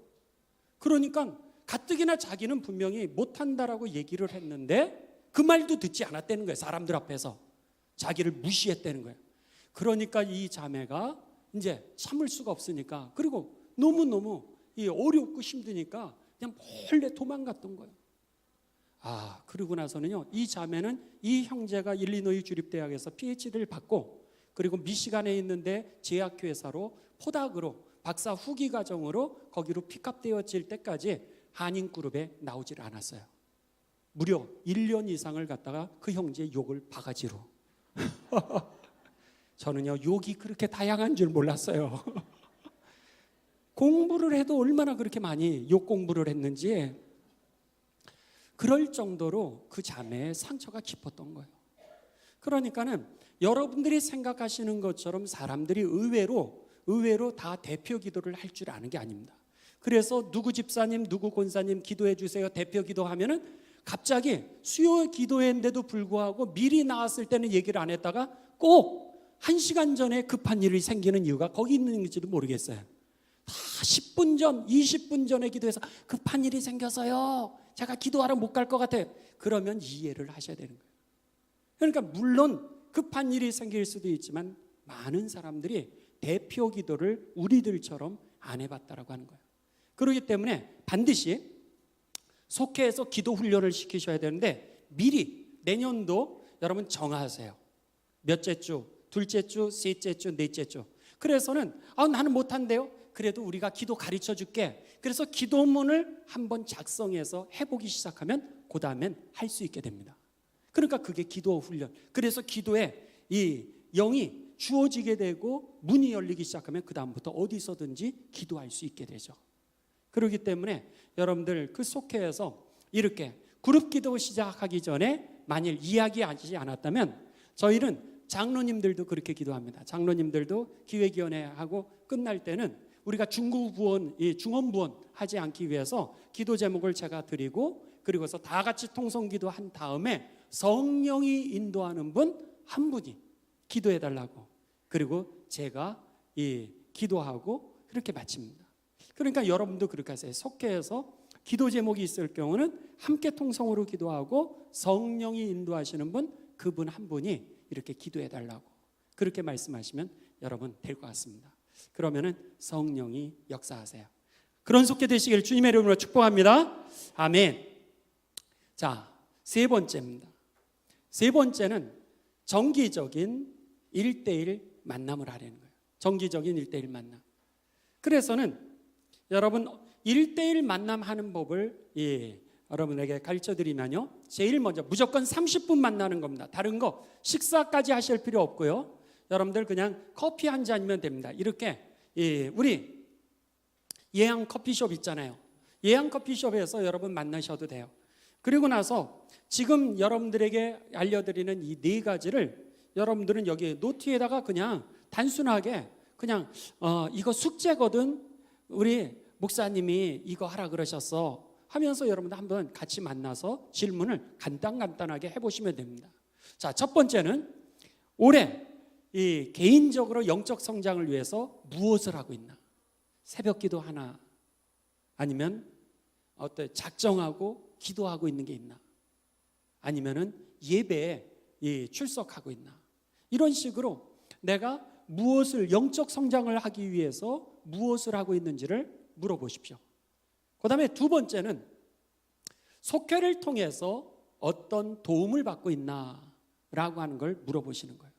그러니까 가뜩이나 자기는 분명히 못한다라고 얘기를 했는데 그 말도 듣지 않았다는 거예요. 사람들 앞에서 자기를 무시했다는 거예요. 그러니까 이 자매가 이제 참을 수가 없으니까, 그리고 너무너무 어렵고 힘드니까 그냥 몰래 도망갔던 거예요. 그러고 나서는요, 이 자매는 이 형제가 일리노이 주립대학에서 PhD를 받고 그리고 미시간에 있는데 제약회사로 포닥으로 박사 후기 과정으로 거기로 픽업되어질 때까지 한인그룹에 나오질 않았어요. 무려 1년 이상을 갖다가 그 형제의 욕을 바가지로. 저는요, 욕이 그렇게 다양한 줄 몰랐어요. 공부를 해도 얼마나 그렇게 많이 욕 공부를 했는지, 그럴 정도로 그 자매의 상처가 깊었던 거예요. 그러니까는 여러분들이 생각하시는 것처럼 사람들이 의외로 다 대표 기도를 할 줄 아는 게 아닙니다. 그래서 누구 집사님, 누구 권사님 기도해 주세요 대표 기도하면은 갑자기 수요 기도회인데도 불구하고 미리 나왔을 때는 얘기를 안 했다가 꼭 1시간 전에 급한 일이 생기는 이유가 거기 있는지도 모르겠어요. 다 10분 전, 20분 전에 기도해서 급한 일이 생겨서요, 제가 기도하러 못 갈 것 같아요. 그러면 이해를 하셔야 되는 거예요. 그러니까 물론 급한 일이 생길 수도 있지만 많은 사람들이 대표 기도를 우리들처럼 안 해봤다라고 하는 거예요. 그렇기 때문에 반드시 속회에서 기도 훈련을 시키셔야 되는데 미리 내년도 여러분 정하세요. 몇째 주, 둘째 주, 셋째 주, 넷째 주. 그래서는 나는 못한대요. 그래도 우리가 기도 가르쳐 줄게. 그래서 기도문을 한번 작성해서 해보기 시작하면 그 다음엔 할 수 있게 됩니다. 그러니까 그게 기도 훈련. 그래서 기도에 이 영이 주어지게 되고 문이 열리기 시작하면 그 다음부터 어디서든지 기도할 수 있게 되죠. 그렇기 때문에 여러분들 그 속회에서 이렇게 그룹 기도 시작하기 전에 만일 이야기하지 않았다면 저희는 장로님들도 그렇게 기도합니다. 장로님들도 기획위원회하고 끝날 때는 우리가 중구부원, 중원부원 하지 않기 위해서 기도 제목을 제가 드리고 그리고서 다 같이 통성기도 한 다음에 성령이 인도하는 분 한 분이 기도해 달라고, 그리고 제가 기도하고 그렇게 마칩니다. 그러니까 여러분도 그렇게 하세요. 속회에서 기도 제목이 있을 경우는 함께 통성으로 기도하고 성령이 인도하시는 분, 그분 한 분이 이렇게 기도해 달라고 그렇게 말씀하시면 여러분 될 것 같습니다. 그러면은 성령이 역사하세요. 그런 속회 되시길 주님의 이름으로 축복합니다. 아멘. 자, 세 번째입니다. 세 번째는 정기적인 1대1 만남을 하려는 거예요. 정기적인 1대1 만남. 그래서는 여러분 1대1 만남하는 법을 여러분에게 가르쳐 드리면요, 제일 먼저 무조건 30분 만나는 겁니다. 다른 거 식사까지 하실 필요 없고요. 여러분들 그냥 커피 한 잔이면 됩니다. 이렇게 우리 예양 커피숍 있잖아요. 예양 커피숍에서 여러분 만나셔도 돼요. 그리고 나서 지금 여러분들에게 알려드리는 이 네 가지를 여러분들은 여기 노트에다가 그냥 단순하게 그냥 이거 숙제거든, 우리 목사님이 이거 하라 그러셨어 하면서 여러분들 한번 같이 만나서 질문을 간단하게 해보시면 됩니다. 자, 첫 번째는 올해 이 개인적으로 영적 성장을 위해서 무엇을 하고 있나? 새벽기도 하나, 아니면 작정하고 기도하고 있는 게 있나? 아니면은 예배에 출석하고 있나? 이런 식으로 내가 무엇을 영적 성장을 하기 위해서 무엇을 하고 있는지를 물어보십시오. 그 다음에 두 번째는 속회를 통해서 어떤 도움을 받고 있나라고 하는 걸 물어보시는 거예요.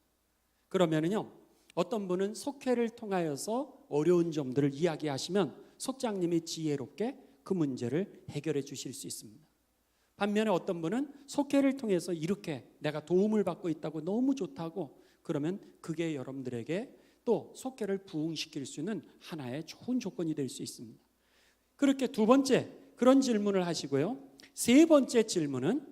그러면은요, 어떤 분은 속회를 통하여서 어려운 점들을 이야기하시면 속장님이 지혜롭게 그 문제를 해결해 주실 수 있습니다. 반면에 어떤 분은 속회를 통해서 이렇게 내가 도움을 받고 있다고 너무 좋다고 그러면 그게 여러분들에게 또 속회를 부흥시킬 수 있는 하나의 좋은 조건이 될 수 있습니다. 그렇게 두 번째 그런 질문을 하시고요. 세 번째 질문은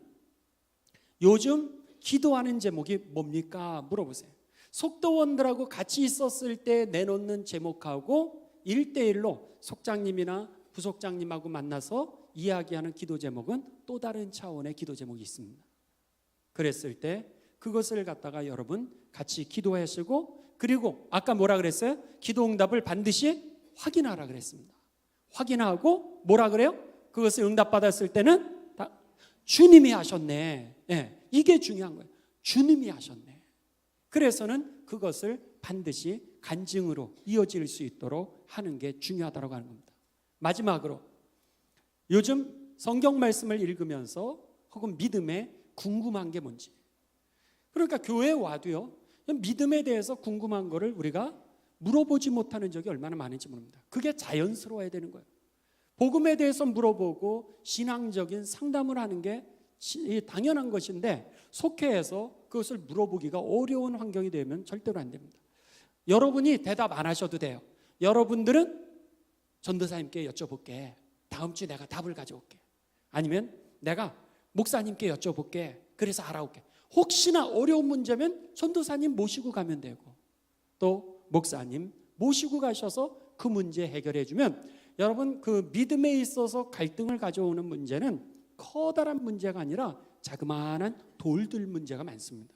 요즘 기도하는 제목이 뭡니까? 물어보세요. 속도원들하고 같이 있었을 때 내놓는 제목하고 1대1로 속장님이나 부속장님하고 만나서 이야기하는 기도 제목은 또 다른 차원의 기도 제목이 있습니다. 그랬을 때 그것을 갖다가 여러분 같이 기도하시고, 그리고 아까 뭐라 그랬어요? 기도 응답을 반드시 확인하라 그랬습니다. 확인하고 뭐라 그래요? 그것을 응답받았을 때는 주님이 하셨네. 네, 이게 중요한 거예요. 주님이 하셨네. 그래서는 그것을 반드시 간증으로 이어질 수 있도록 하는 게 중요하다고 하는 겁니다. 마지막으로 요즘 성경 말씀을 읽으면서 혹은 믿음에 궁금한 게 뭔지, 그러니까 교회에 와도요, 믿음에 대해서 궁금한 거를 우리가 물어보지 못하는 적이 얼마나 많은지 모릅니다. 그게 자연스러워야 되는 거예요. 복음에 대해서 물어보고 신앙적인 상담을 하는 게 당연한 것인데 속회에서 그것을 물어보기가 어려운 환경이 되면 절대로 안 됩니다. 여러분이 대답 안 하셔도 돼요. 여러분들은 전도사님께 여쭤볼게. 다음 주에 내가 답을 가져올게. 아니면 내가 목사님께 여쭤볼게. 그래서 알아올게. 혹시나 어려운 문제면 전도사님 모시고 가면 되고, 또 목사님 모시고 가셔서 그 문제 해결해 주면, 여러분 그 믿음에 있어서 갈등을 가져오는 문제는 커다란 문제가 아니라 자그마한 돌들 문제가 많습니다.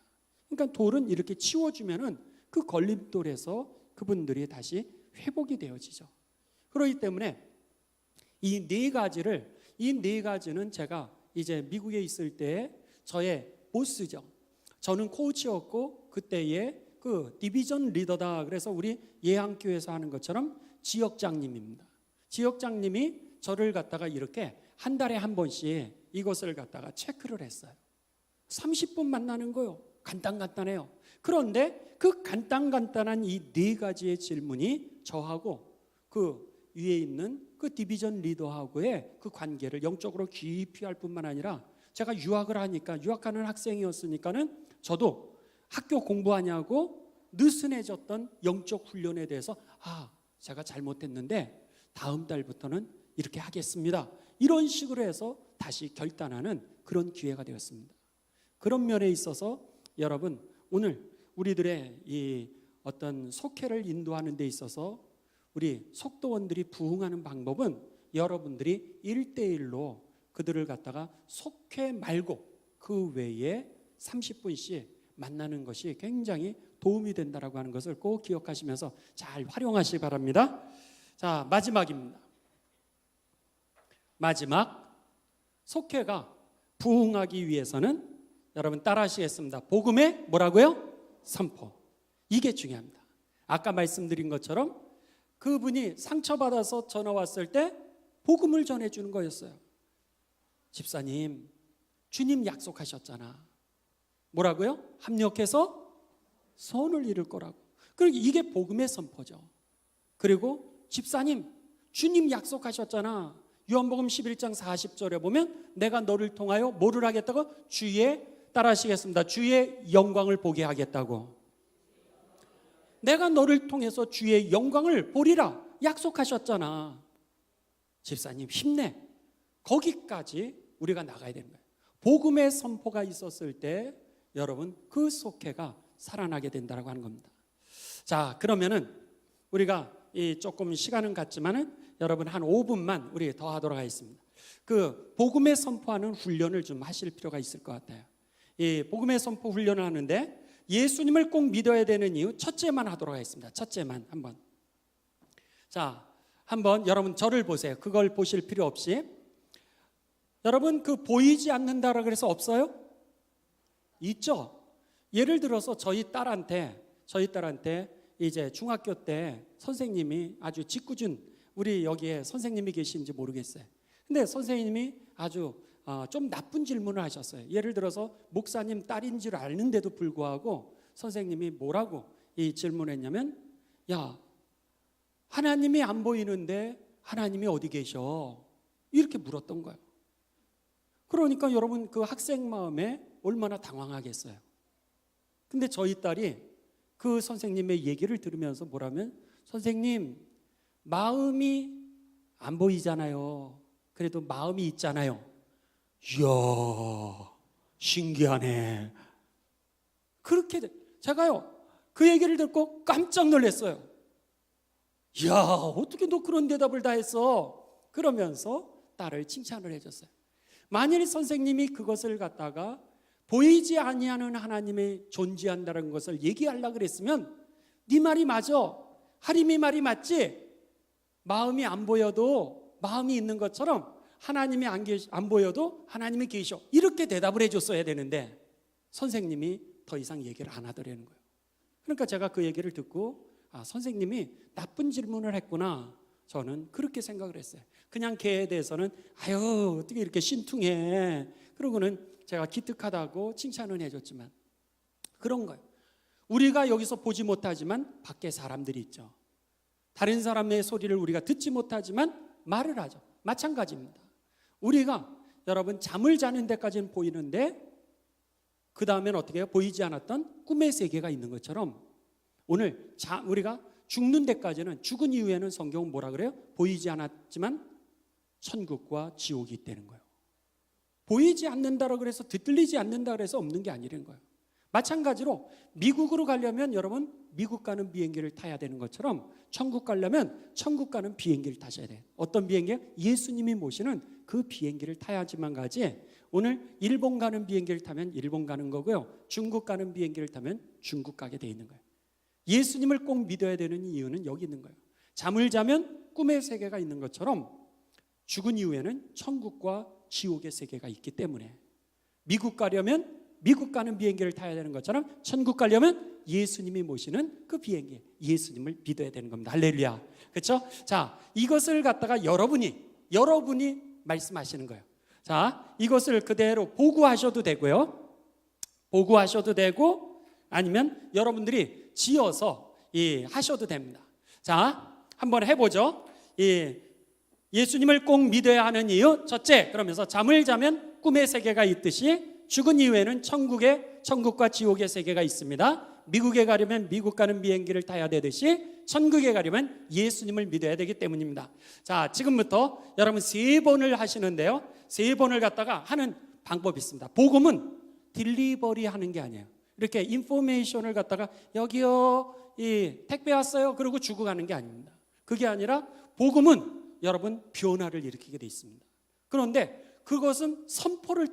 그러니까 돌은 이렇게 치워주면은 그 걸림돌에서 그분들이 다시 회복이 되어지죠. 그렇기 때문에 이 네 가지는 제가 이제 미국에 있을 때 저의 보스죠. 저는 코치였고 그때의 그 디비전 리더다. 그래서 우리 예한교회에서 하는 것처럼 지역장님입니다. 지역장님이 저를 갖다가 이렇게 한 달에 한 번씩 이것을 갖다가 체크를 했어요. 30분 만나는 거요. 간단해요. 그런데 그 간단한 이 네 가지의 질문이 저하고 그 위에 있는 그 디비전 리더하고의 그 관계를 영적으로 깊이 할 뿐만 아니라, 제가 유학하는 학생이었으니까는 저도 학교 공부하냐고 느슨해졌던 영적 훈련에 대해서 제가 잘못했는데 다음 달부터는 이렇게 하겠습니다. 이런 식으로 해서 다시 결단하는 그런 기회가 되었습니다. 그런 면에 있어서 여러분, 오늘 우리들의 이 어떤 속회를 인도하는 데 있어서 우리 속도원들이 부흥하는 방법은 여러분들이 1대1로 그들을 갖다가 속회 말고 그 외에 30분씩 만나는 것이 굉장히 도움이 된다라고 하는 것을 꼭 기억하시면서 잘 활용하시기 바랍니다. 자, 마지막입니다. 마지막, 속회가 부흥하기 위해서는 여러분 따라하시겠습니다. 복음의 뭐라고요? 선포. 이게 중요합니다. 아까 말씀드린 것처럼 그분이 상처받아서 전화 왔을 때 복음을 전해주는 거였어요. 집사님, 주님 약속하셨잖아. 뭐라고요? 합력해서 선을 이룰 거라고. 그리고 이게 복음의 선포죠. 그리고 집사님, 주님 약속하셨잖아. 요한복음 11장 40절에 보면 내가 너를 통하여 뭐를 하겠다고? 따라하시겠습니다. 주의 영광을 보게 하겠다고. 내가 너를 통해서 주의 영광을 보리라 약속하셨잖아. 집사님 힘내. 거기까지 우리가 나가야 되는 거예요. 복음의 선포가 있었을 때 여러분 그 속회가 살아나게 된다고 하는 겁니다. 자, 그러면은 우리가 조금 시간은 갔지만은 여러분 한 5분만 우리 더 하도록 하겠습니다. 그 복음의 선포하는 훈련을 좀 하실 필요가 있을 것 같아요. 이 복음의 선포 훈련을 하는데 예수님을 꼭 믿어야 되는 이유 첫째만 하도록 하겠습니다. 첫째만 한번. 자, 한번 여러분 저를 보세요. 그걸 보실 필요 없이. 여러분 그 보이지 않는다라고 해서 없어요? 있죠. 예를 들어서 저희 딸한테 이제 중학교 때 선생님이 아주 짓궂은, 우리 여기에 선생님이 계신지 모르겠어요. 근데 선생님이 아주 좀 나쁜 질문을 하셨어요. 예를 들어서 목사님 딸인 줄 아는데도 불구하고 선생님이 뭐라고 이 질문했냐면, 야, 하나님이 안 보이는데 하나님이 어디 계셔? 이렇게 물었던 거예요. 그러니까 여러분, 그 학생 마음에 얼마나 당황하겠어요. 근데 저희 딸이 그 선생님의 얘기를 들으면서 뭐라면, 선생님, 마음이 안 보이잖아요. 그래도 마음이 있잖아요. 이야, 신기하네. 그렇게 제가요, 그 얘기를 듣고 깜짝 놀랐어요. 이야, 어떻게 너 그런 대답을 다 했어? 그러면서 딸을 칭찬을 해줬어요. 만일 선생님이 그것을 갖다가 보이지 아니하는 하나님이 존재한다는 것을 얘기하려고 그랬으면, 네 말이 맞아, 하림이 말이 맞지, 마음이 안 보여도 마음이 있는 것처럼 하나님이 안 보여도 하나님이 계셔, 이렇게 대답을 해줬어야 되는데 선생님이 더 이상 얘기를 안 하더라는 거예요. 그러니까 제가 그 얘기를 듣고, 선생님이 나쁜 질문을 했구나, 저는 그렇게 생각을 했어요. 그냥 걔에 대해서는 아유, 어떻게 이렇게 신퉁해, 그러고는 제가 기특하다고 칭찬은 해줬지만, 그런 거예요. 우리가 여기서 보지 못하지만 밖에 사람들이 있죠. 다른 사람의 소리를 우리가 듣지 못하지만 말을 하죠. 마찬가지입니다. 우리가 여러분 잠을 자는 데까지는 보이는데 그 다음엔 어떻게 해요? 보이지 않았던 꿈의 세계가 있는 것처럼 오늘 우리가 죽는 데까지는, 죽은 이후에는 성경은 뭐라 그래요? 보이지 않았지만 천국과 지옥이 있다는 거예요. 보이지 않는다고 그래서, 들리지 않는다고 그래서 없는 게 아니라는 거예요. 마찬가지로 미국으로 가려면 여러분 미국 가는 비행기를 타야 되는 것처럼 천국 가려면 천국 가는 비행기를 타셔야 돼요. 어떤 비행기요? 예수님이 모시는 그 비행기를 타야지만 가지, 오늘 일본 가는 비행기를 타면 일본 가는 거고요, 중국 가는 비행기를 타면 중국 가게 돼 있는 거예요. 예수님을 꼭 믿어야 되는 이유는 여기 있는 거예요. 잠을 자면 꿈의 세계가 있는 것처럼 죽은 이후에는 천국과 지옥의 세계가 있기 때문에 미국 가려면 미국 가는 비행기를 타야 되는 것처럼 천국 가려면 예수님이 모시는 그 비행기, 예수님을 믿어야 되는 겁니다. 할렐루야. 그렇죠? 자, 이것을 갖다가 여러분이 말씀하시는 거예요. 자, 이것을 그대로 보고하셔도 되고요, 보고하셔도 되고 아니면 여러분들이 지어서 하셔도 됩니다. 자, 한번 해보죠. 예수님을 꼭 믿어야 하는 이유, 첫째, 그러면서 잠을 자면 꿈의 세계가 있듯이 죽은 이후에는 천국과 지옥의 세계가 있습니다. 미국에 가려면 미국 가는 비행기를 타야 되듯이 천국에 가려면 예수님을 믿어야 되기 때문입니다. 자, 지금부터 여러분 3번을 하시는데요, 3번을 갖다가 하는 방법이 있습니다. 복음은 딜리버리 하는 게 아니에요. 이렇게 인포메이션을 갖다가 여기요, 택배 왔어요, 그러고 주고 가는 게 아닙니다. 그게 아니라 복음은 여러분 변화를 일으키게 돼 있습니다. 그런데 그것은 선포를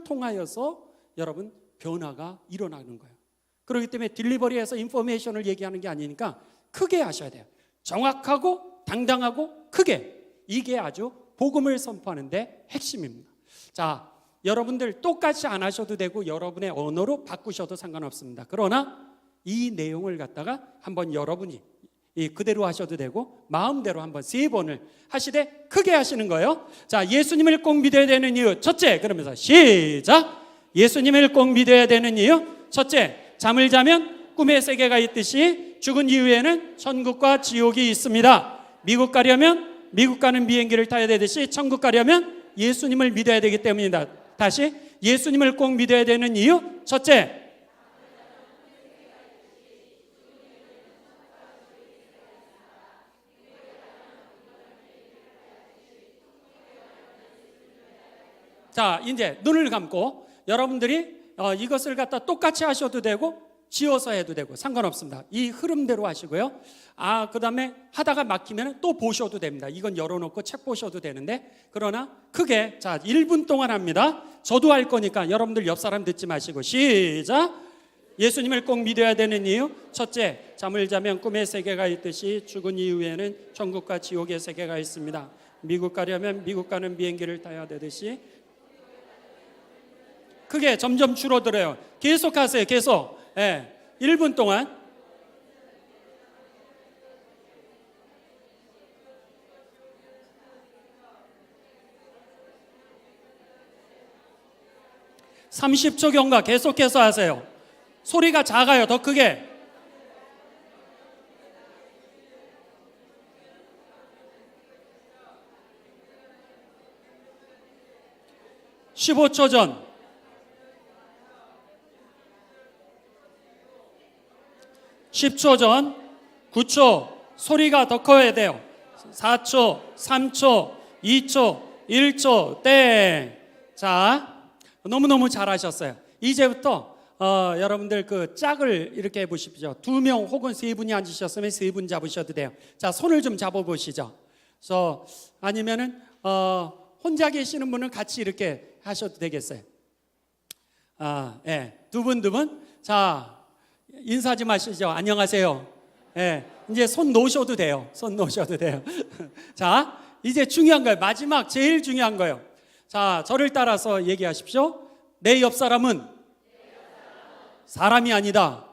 통하여서 여러분 변화가 일어나는 거예요. 그렇기 때문에 딜리버리에서 인포메이션을 얘기하는 게 아니니까 크게 하셔야 돼요. 정확하고 당당하고 크게. 이게 아주 복음을 선포하는 데 핵심입니다. 자, 여러분들 똑같이 안 하셔도 되고 여러분의 언어로 바꾸셔도 상관없습니다. 그러나 이 내용을 갖다가 한번 여러분이 그대로 하셔도 되고 마음대로 한번 3번을 하시되 크게 하시는 거예요. 자, 예수님을 꼭 믿어야 되는 이유, 첫째, 그러면서 시작. 예수님을 꼭 믿어야 되는 이유, 첫째, 잠을 자면 꿈의 세계가 있듯이 죽은 이후에는 천국과 지옥이 있습니다. 미국 가려면 미국 가는 비행기를 타야 되듯이 천국 가려면 예수님을 믿어야 되기 때문이다. 다시, 예수님을 꼭 믿어야 되는 이유, 첫째, 자, 이제 눈을 감고 여러분들이 이것을 갖다 똑같이 하셔도 되고 지어서 해도 되고 상관없습니다. 이 흐름대로 하시고요. 그 다음에 하다가 막히면 또 보셔도 됩니다. 이건 열어놓고 책 보셔도 되는데, 그러나 크게, 자, 1분 동안 합니다. 저도 할 거니까 여러분들 옆 사람 듣지 마시고 시작. 예수님을 꼭 믿어야 되는 이유, 첫째, 잠을 자면 꿈의 세계가 있듯이 죽은 이후에는 천국과 지옥의 세계가 있습니다. 미국 가려면 미국 가는 비행기를 타야 되듯이 그게 점점 줄어들어요. 계속 하세요. 계속. 1분 동안. (30초) 경과 계속해서 하세요. 소리가 작아요. 더 크게. 15초 전. 10초 전. 9초. 소리가 더 커야 돼요. 4초, 3초, 2초, 1초, 땡. 자, 너무너무 잘하셨어요. 이제부터 여러분들 그 짝을 이렇게 해보십시오. 2명 혹은 3분이 앉으셨으면 3분 잡으셔도 돼요. 자, 손을 좀 잡아보시죠. 그래서 아니면은 혼자 계시는 분은 같이 이렇게 하셔도 되겠어요. 두 분. 자, 인사하지 마시죠. 안녕하세요. 이제 손 놓으셔도 돼요. 손 놓으셔도 돼요. 자, 이제 중요한 거예요. 마지막 제일 중요한 거예요. 자, 저를 따라서 얘기하십시오. 내 옆 사람은 사람이 아니다.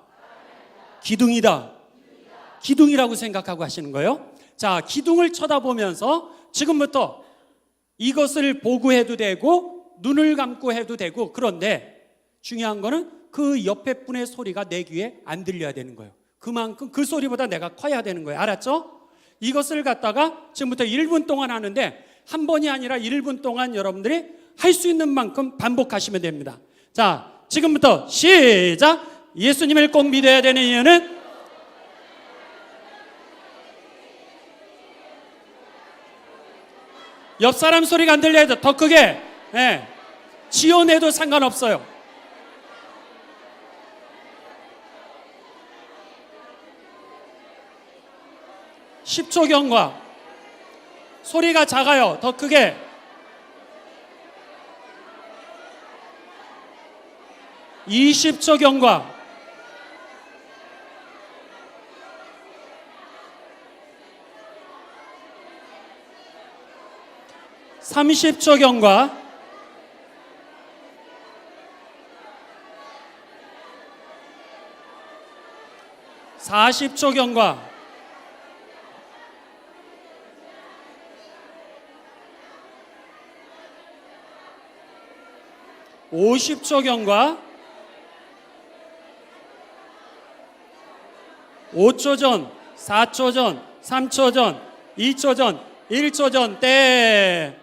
기둥이다. 기둥이라고 생각하고 하시는 거예요. 자, 기둥을 쳐다보면서 지금부터 이것을 보고 해도 되고 눈을 감고 해도 되고, 그런데 중요한 거는 그 옆에 분의 소리가 내 귀에 안 들려야 되는 거예요. 그만큼 그 소리보다 내가 커야 되는 거예요. 알았죠? 이것을 갖다가 지금부터 1분 동안 하는데 한 번이 아니라 1분 동안 여러분들이 할 수 있는 만큼 반복하시면 됩니다. 자, 지금부터 시작! 예수님을 꼭 믿어야 되는 이유는 옆 사람 소리가 안 들려야 돼. 더 크게. 지어내도 상관없어요. (10초) 경과. 소리가 작아요. 더 크게. (20초) 경과. (30초) 경과. 40초 경과. 50초 경과. 5초 전, 4초 전, 3초 전, 2초 전, 1초 전, 땡.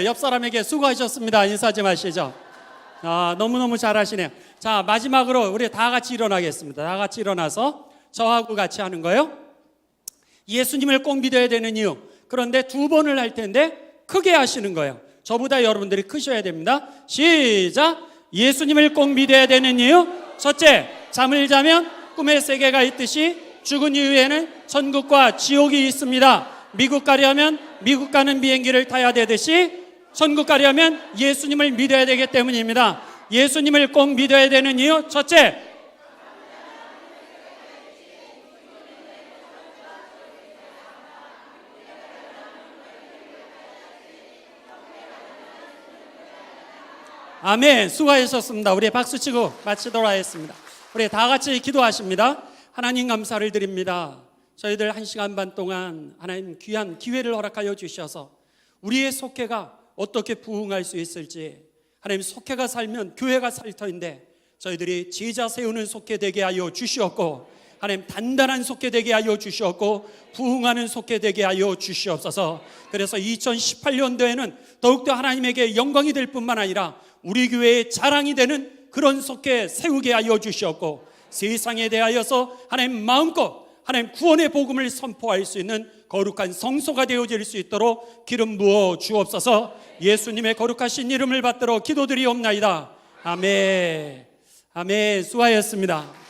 옆 사람에게 수고하셨습니다. 인사하지 마시죠. 너무너무 잘하시네요. 자, 마지막으로 우리 다 같이 일어나겠습니다. 다 같이 일어나서 저하고 같이 하는 거예요. 예수님을 꼭 믿어야 되는 이유. 그런데 2번을 할 텐데 크게 하시는 거예요. 저보다 여러분들이 크셔야 됩니다. 시작! 예수님을 꼭 믿어야 되는 이유. 첫째, 잠을 자면 꿈의 세계가 있듯이 죽은 이후에는 천국과 지옥이 있습니다. 미국 가려면 미국 가는 비행기를 타야 되듯이 천국 가려면 예수님을 믿어야 되기 때문입니다. 예수님을 꼭 믿어야 되는 이유. 첫째, 아멘. 수고하셨습니다. 우리 박수 치고 마치도록 하겠습니다. 우리 다 같이 기도하십니다. 하나님 감사를 드립니다. 저희들 1시간 반 동안 하나님 귀한 기회를 허락하여 주셔서 우리의 속회가 어떻게 부흥할 수 있을지, 하나님 속회가 살면 교회가 살 터인데 저희들이 제자 세우는 속회 되게 하여 주시옵고, 하나님 단단한 속회 되게 하여 주시옵고, 부흥하는 속회 되게 하여 주시옵소서. 그래서 2018년도에는 더욱더 하나님에게 영광이 될 뿐만 아니라 우리 교회의 자랑이 되는 그런 속회 세우게 하여 주시옵고, 세상에 대하여서 하나님 마음껏 하나님 구원의 복음을 선포할 수 있는 거룩한 성소가 되어질 수 있도록 기름 부어 주옵소서. 예수님의 거룩하신 이름을 받들어 기도드리옵나이다. 아멘. 아멘. 수고하셨습니다.